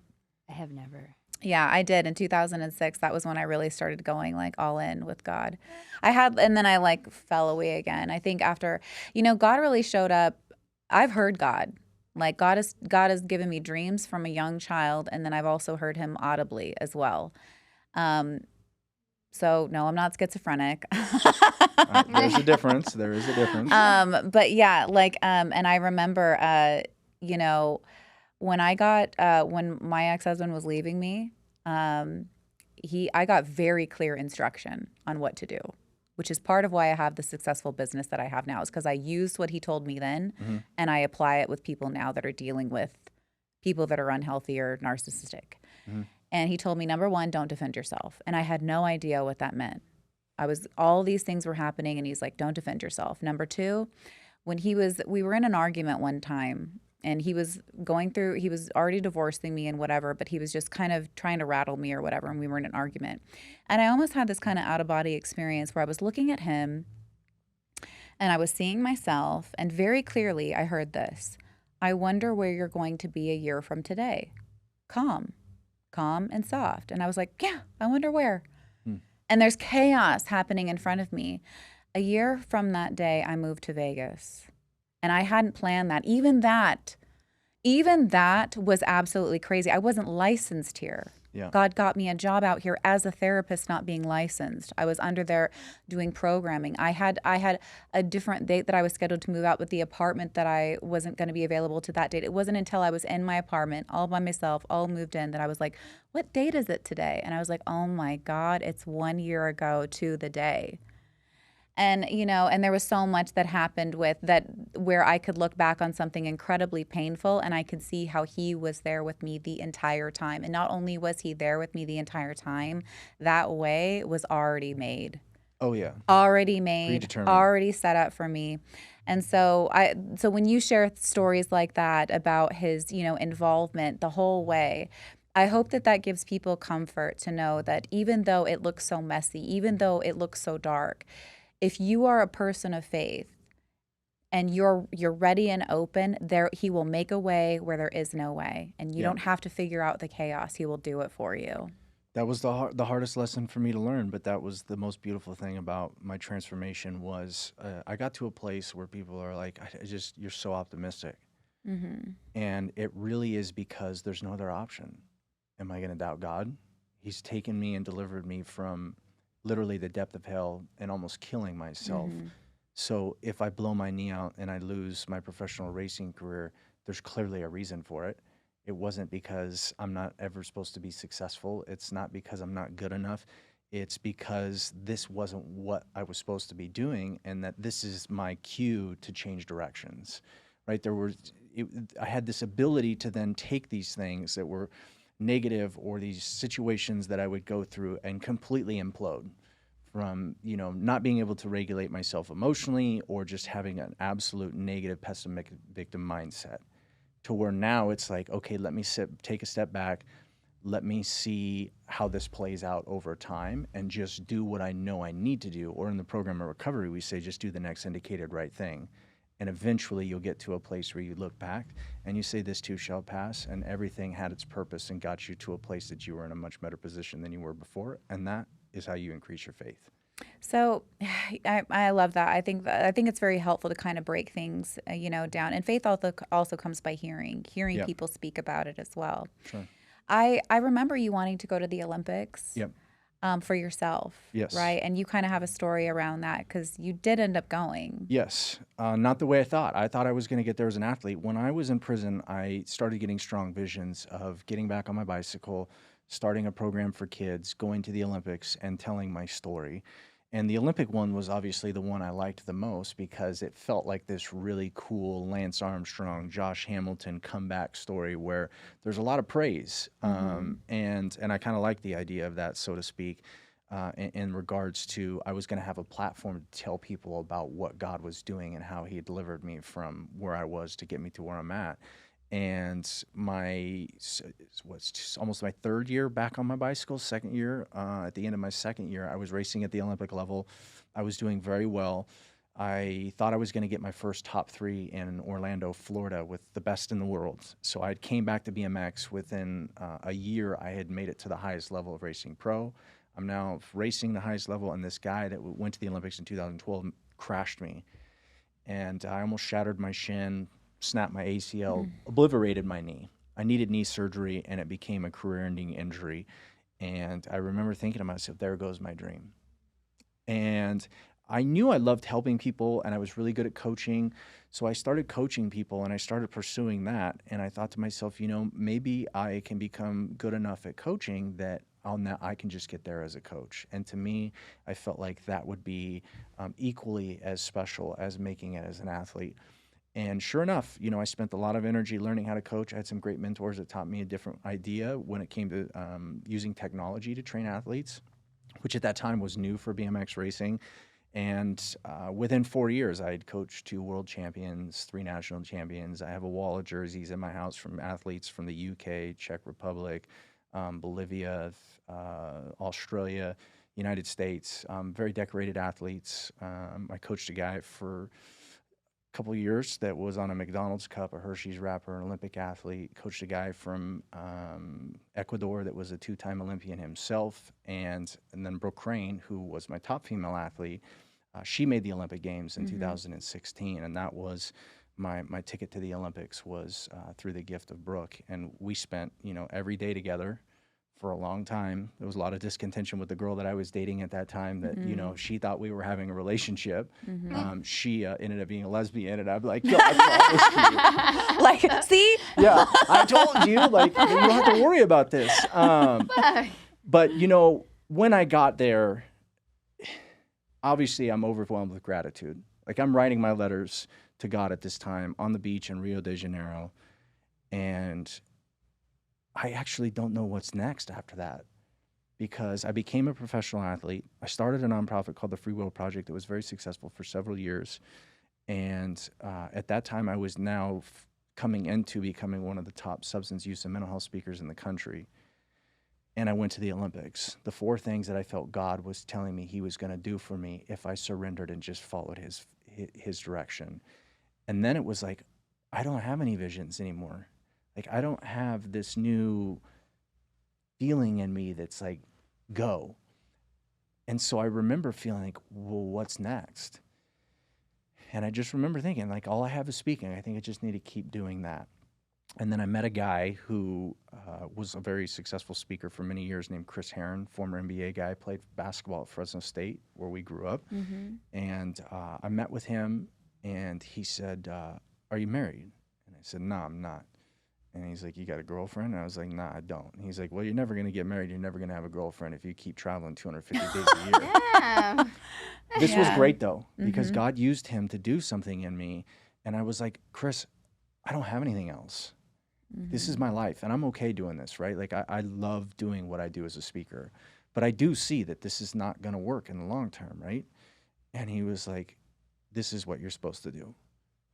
I have never. Yeah, I did in 2006. That was when I really started going like all in with God. And then I like fell away again. I think after, God really showed up. I've heard God. Like God has given me dreams from a young child, and then I've also heard him audibly as well. Um, so no, I'm not schizophrenic. There's a difference. There is a difference. But yeah, like, and I remember, you know, when my ex-husband was leaving me, I got very clear instruction on what to do, which is part of why I have the successful business that I have now, is because I used what he told me then, and I apply it with people now that are dealing with people that are unhealthy or narcissistic. And he told me, number one, don't defend yourself. And I had no idea what that meant. All these things were happening, and he's like, don't defend yourself. Number two, we were in an argument one time, and he was already divorcing me and whatever, but he was just kind of trying to rattle me or whatever, and we were in an argument. And I almost had this kind of out-of-body experience where I was looking at him, and I was seeing myself, and very clearly I heard this: I wonder where you're going to be a year from today. Calm and soft. And I was like, yeah, I wonder where. And there's chaos happening in front of me. A year from that day, I moved to Vegas. And I hadn't planned that. Even that was absolutely crazy. I wasn't licensed here. Yeah. God got me a job out here as a therapist, not being licensed. I was under there doing programming. I had a different date that I was scheduled to move out, but the apartment that I wasn't going to be available to that date. It wasn't until I was in my apartment all by myself, all moved in, that I was like, what date is it today? And I was like, oh my God, it's 1 year ago to the day. And, and there was so much that happened with that where I could look back on something incredibly painful, and I could see how he was there with me the entire time. And not only was he there with me the entire time, that way was already made. Oh, yeah. Already made, Predetermined. already set up for me. And so when you share stories like that about his, involvement the whole way, I hope that gives people comfort to know that even though it looks so messy, even though it looks so dark, if you are a person of faith and you're ready and open, he will make a way where there is no way, and you don't have to figure out the chaos. He will do it for you. That was the hardest lesson for me to learn, but that was the most beautiful thing about my transformation was I got to a place where people are like, you're so optimistic. And it really is because there's no other option. Am I going to doubt God? He's taken me and delivered me from literally the depth of hell and almost killing myself. So if I blow my knee out and I lose my professional racing career, there's clearly a reason for it. It wasn't because I'm not ever supposed to be successful. It's not because I'm not good enough. It's because this wasn't what I was supposed to be doing, and that this is my cue to change directions, right? I had this ability to then take these things that were negative or these situations that I would go through and completely implode from, not being able to regulate myself emotionally or just having an absolute negative pessimistic victim mindset, to where now it's like, okay, let me take a step back. Let me see how this plays out over time and just do what I know I need to do. Or in the program of recovery, we say, just do the next indicated right thing. And eventually you'll get to a place where you look back and you say, this too shall pass, and everything had its purpose and got you to a place that you were in a much better position than you were before. And that is how you increase your faith. So I love that. I think it's very helpful to kind of break things, down. And faith also comes by hearing people speak about it as well. Sure. I remember you wanting to go to the Olympics. Yep. For yourself. Yes. Right? And you kind of have a story around that because you did end up going. Yes. Not the way I thought. I thought I was going to get there as an athlete. When I was in prison, I started getting strong visions of getting back on my bicycle, starting a program for kids, going to the Olympics, and telling my story. And the Olympic one was obviously the one I liked the most because it felt like this really cool Lance Armstrong, Josh Hamilton comeback story where there's a lot of praise. And I kind of like the idea of that, so to speak, in regards to I was going to have a platform to tell people about what God was doing and how he had delivered me from where I was to get me to where I'm at. And almost my third year back on my bicycle, second year, at the end of my second year, I was racing at the Olympic level. I was doing very well. I thought I was going to get my first top 3 in Orlando, Florida, with the best in the world. So I came back to BMX. Within a year, I had made it to the highest level of racing pro. I'm now racing the highest level, and this guy that went to the Olympics in 2012 crashed me. And I almost shattered my shin, snapped my ACL, obliterated my knee. I needed knee surgery, and it became a career-ending injury. And I remember thinking to myself, there goes my dream. And I knew I loved helping people, and I was really good at coaching. So I started coaching people, and I started pursuing that. And I thought to myself, maybe I can become good enough at coaching that I can just get there as a coach. And to me, I felt like that would be equally as special as making it as an athlete. And sure enough, I spent a lot of energy learning how to coach. I had some great mentors that taught me a different idea when it came to using technology to train athletes, which at that time was new for BMX racing. And within 4 years, I had coached 2 world champions, 3 national champions. I have a wall of jerseys in my house from athletes from the UK, Czech Republic, Bolivia, Australia, United States, very decorated athletes. I coached a guy for couple of years that was on a McDonald's cup, a Hershey's wrapper, an Olympic athlete. Coached a guy from Ecuador that was a 2-time Olympian himself, and then Brooke Crane, who was my top female athlete. She made the Olympic Games in 2016, and that was my ticket to the Olympics was through the gift of Brooke. And we spent every day together for a long time. There was a lot of discontention with the girl that I was dating at that time that, she thought we were having a relationship. She ended up being a lesbian, and I'm like, God, I promised you. Like, see? Yeah, I told you, like, you don't have to worry about this. But, when I got there, obviously I'm overwhelmed with gratitude. Like, I'm writing my letters to God at this time on the beach in Rio de Janeiro, and I actually don't know what's next after that, because I became a professional athlete. I started a nonprofit called the Free Will Project that was very successful for several years. And at that time, I was now coming into becoming one of the top substance use and mental health speakers in the country. And I went to the Olympics. The 4 things that I felt God was telling me he was going to do for me if I surrendered and just followed his direction. And then it was like, I don't have any visions anymore. Like, I don't have this new feeling in me that's like, go. And so I remember feeling like, well, what's next? And I just remember thinking, like, all I have is speaking. I think I just need to keep doing that. And then I met a guy who was a very successful speaker for many years named Chris Herron, former NBA guy, played basketball at Fresno State, where we grew up. And I met with him, and he said, are you married? And I said, no, I'm not. And he's like, you got a girlfriend? And I was like, nah, I don't. And he's like, well, you're never going to get married. You're never going to have a girlfriend if you keep traveling 250 days a year. Yeah. This was great, though, because God used him to do something in me. And I was like, Chris, I don't have anything else. This is my life, and I'm okay doing this, right? Like, I love doing what I do as a speaker. But I do see that this is not going to work in the long term, right? And he was like, this is what you're supposed to do.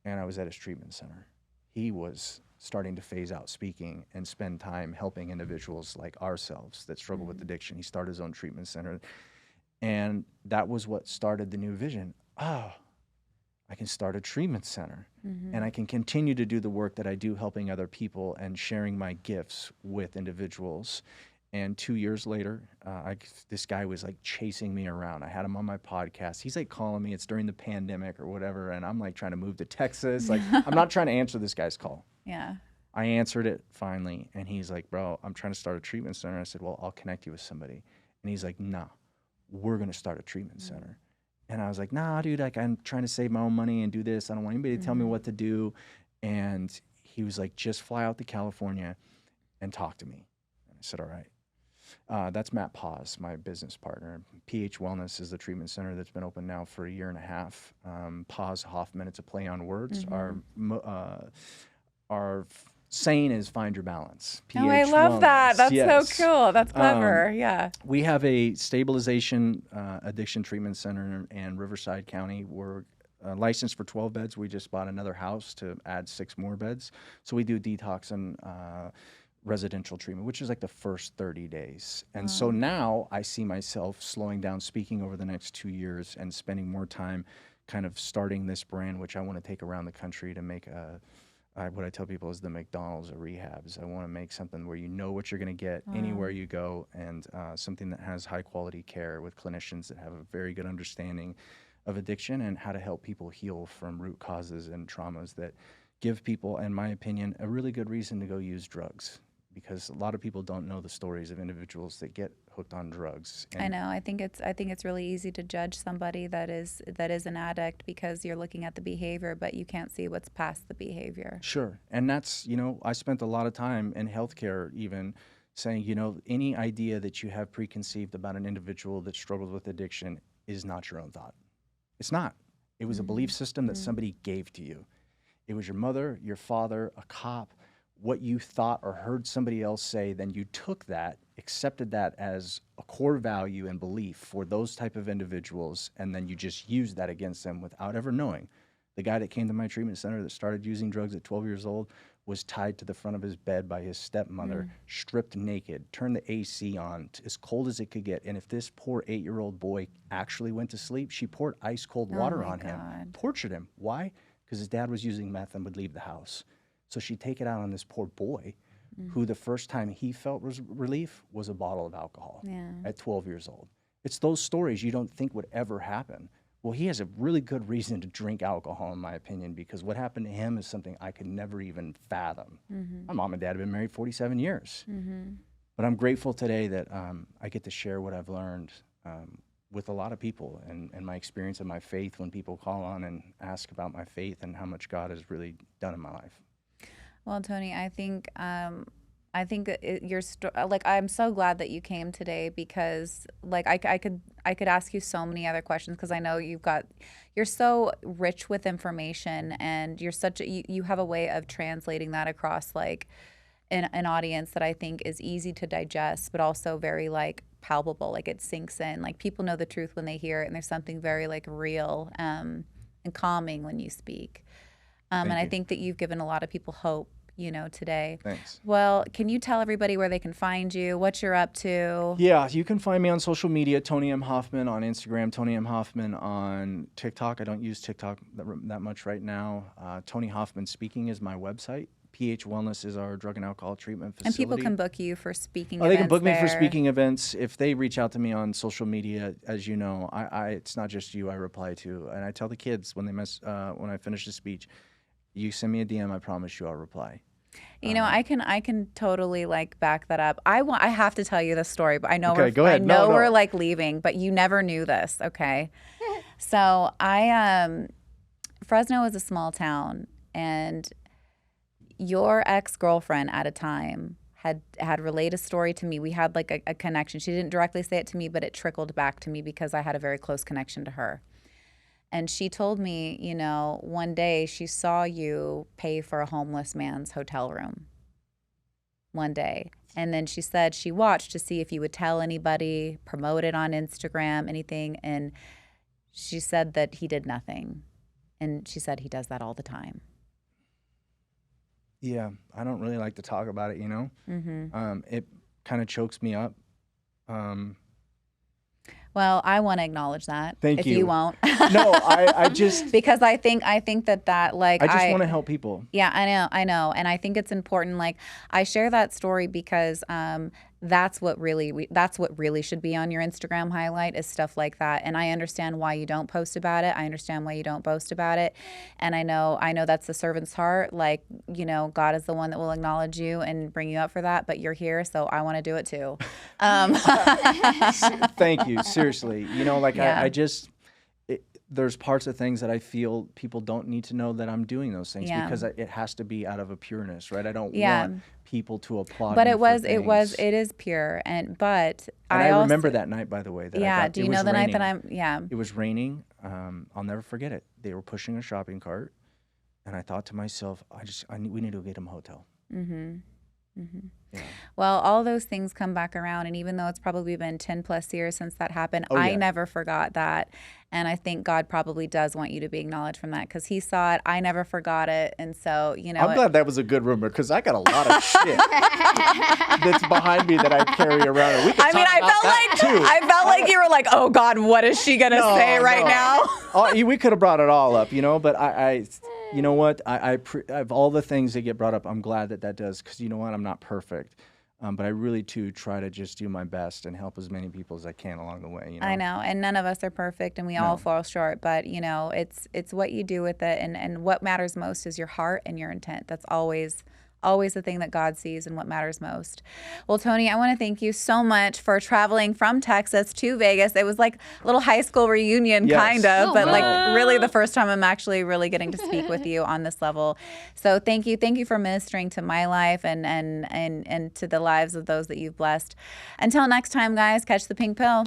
And I was at his treatment center. He was starting to phase out speaking and spend time helping individuals like ourselves that struggle with addiction. He started his own treatment center. And that was what started the new vision. Oh, I can start a treatment center, and I can continue to do the work that I do helping other people and sharing my gifts with individuals. And 2 years later, this guy was like chasing me around. I had him on my podcast. He's like calling me. It's during the pandemic or whatever. And I'm like trying to move to Texas. Like, I'm not trying to answer this guy's call. Yeah. I answered it finally. And he's like, bro, I'm trying to start a treatment center. I said, well, I'll connect you with somebody. And he's like, nah, we're going to start a treatment center. And I was like, nah, dude, like, I'm trying to save my own money and do this. I don't want anybody to tell me what to do. And he was like, just fly out to California and talk to me. And I said, all right. That's Matt Paz, my business partner. PH Wellness is the treatment center that's been open now for 1.5 years. Paz Hoffman, it's a play on words. Our saying is find your balance. PH Oh, I love Wellness. that. That's Yes. so cool. That's clever. Yeah. We have a stabilization addiction treatment center in Riverside County. We're licensed for 12 beds. We just bought another house to add 6 more beds. So we do detox and residential treatment, which is like the first 30 days. And so now I see myself slowing down speaking over the next 2 years and spending more time kind of starting this brand, which I want to take around the country to make what I tell people is the McDonald's of rehabs. I want to make something where you know what you're going to get anywhere you go, and something that has high quality care with clinicians that have a very good understanding of addiction and how to help people heal from root causes and traumas that give people, in my opinion, a really good reason to go use drugs, because a lot of people don't know the stories of individuals that get hooked on drugs. I know. I think it's really easy to judge somebody that is an addict because you're looking at the behavior, but you can't see what's past the behavior. Sure. And that's, I spent a lot of time in healthcare even saying, any idea that you have preconceived about an individual that struggles with addiction is not your own thought. It's not. It was a belief system that somebody gave to you. It was your mother, your father, a cop, what you thought or heard somebody else say, then you took that, accepted that as a core value and belief for those type of individuals, and then you just used that against them without ever knowing. The guy that came to my treatment center that started using drugs at 12 years old was tied to the front of his bed by his stepmother, stripped naked, turned the AC on as cold as it could get. And if this poor 8-year-old boy actually went to sleep, she poured ice cold water on him, tortured him. Why? Because his dad was using meth and would leave the house. So she'd take it out on this poor boy who the first time he felt relief was a bottle of alcohol at 12 years old. It's those stories you don't think would ever happen. Well, he has a really good reason to drink alcohol, in my opinion, because what happened to him is something I could never even fathom. My mom and dad have been married 47 years. But I'm grateful today that I get to share what I've learned with a lot of people and my experience of my faith when people call on and ask about my faith and how much God has really done in my life. Well, Tony, I think I'm so glad that you came today because I could ask you so many other questions because I know you're so rich with information and you have a way of translating that across an audience that I think is easy to digest, but also very palpable. It sinks in. People know the truth when they hear it, and there's something very real and calming when you speak. And I think that you've given a lot of people hope, today. Thanks. Well, can you tell everybody where they can find you, what you're up to? Yeah, you can find me on social media, Tony M. Hoffman on Instagram, Tony M. Hoffman on TikTok. I don't use TikTok that much right now. Tony Hoffman Speaking is my website. PH Wellness is our drug and alcohol treatment facility. And people can book you for speaking events. They can book me for speaking events. If they reach out to me on social media, as you know, it's not just you I reply to. And I tell the kids when I finish the speech, you send me a DM, I promise you I'll reply. I can totally back that up. I have to tell you this story, but I know go ahead. We're leaving, but you never knew this, okay? So Fresno is a small town, and your ex-girlfriend at a time had relayed a story to me. We had a connection. She didn't directly say it to me, but it trickled back to me because I had a very close connection to her. And she told me, one day she saw you pay for a homeless man's hotel room one day. And then she said she watched to see if you would tell anybody, promote it on Instagram, anything. And she said that he did nothing. And she said he does that all the time. Yeah, I don't really like to talk about it, It kind of chokes me up. Well, I want to acknowledge that. Thank you. If you won't. No, I just because I think that I just want to help people. Yeah, I know, and I think it's important. I share that story because that's what really should be on your Instagram highlight is stuff like that. And I understand why you don't post about it. I understand why you don't boast about it. And I know that's the servant's heart. God is the one that will acknowledge you and bring you up for that. But you're here, so I want to do it too. Thank you. Seriously, Yeah. I just. There's parts of things that I feel people don't need to know that I'm doing those things because it has to be out of a pureness, right? I don't want people to applaud. But me it is pure, and I remember that night, by the way. Do you know the night that It was raining. I'll never forget it. They were pushing a shopping cart, and I thought to myself, we need to get him a hotel. Mm-hmm. Yeah. Well, all those things come back around, and even though it's probably been 10 plus years since that happened, I never forgot that. And I think God probably does want you to be acknowledged from that because he saw it. I never forgot it. And so, I'm glad that was a good rumor because I got a lot of shit that's behind me that I carry around. We I felt like you were like, oh God, what is she going to say right now? We could have brought it all up, but you know what? I've all the things that get brought up, I'm glad that does because you know what? I'm not perfect. But I really, too, try to just do my best and help as many people as I can along the way. I know, and none of us are perfect, and we all fall short. But it's what you do with it, and what matters most is your heart and your intent. That's always the thing that God sees and what matters most. Well, Tony, I want to thank you so much for traveling from Texas to Vegas. It was like a little high school reunion, kind of, but like really the first time I'm actually really getting to speak with you on this level. So thank you for ministering to my life and to the lives of those that you've blessed. Until next time, guys, catch the pink pill.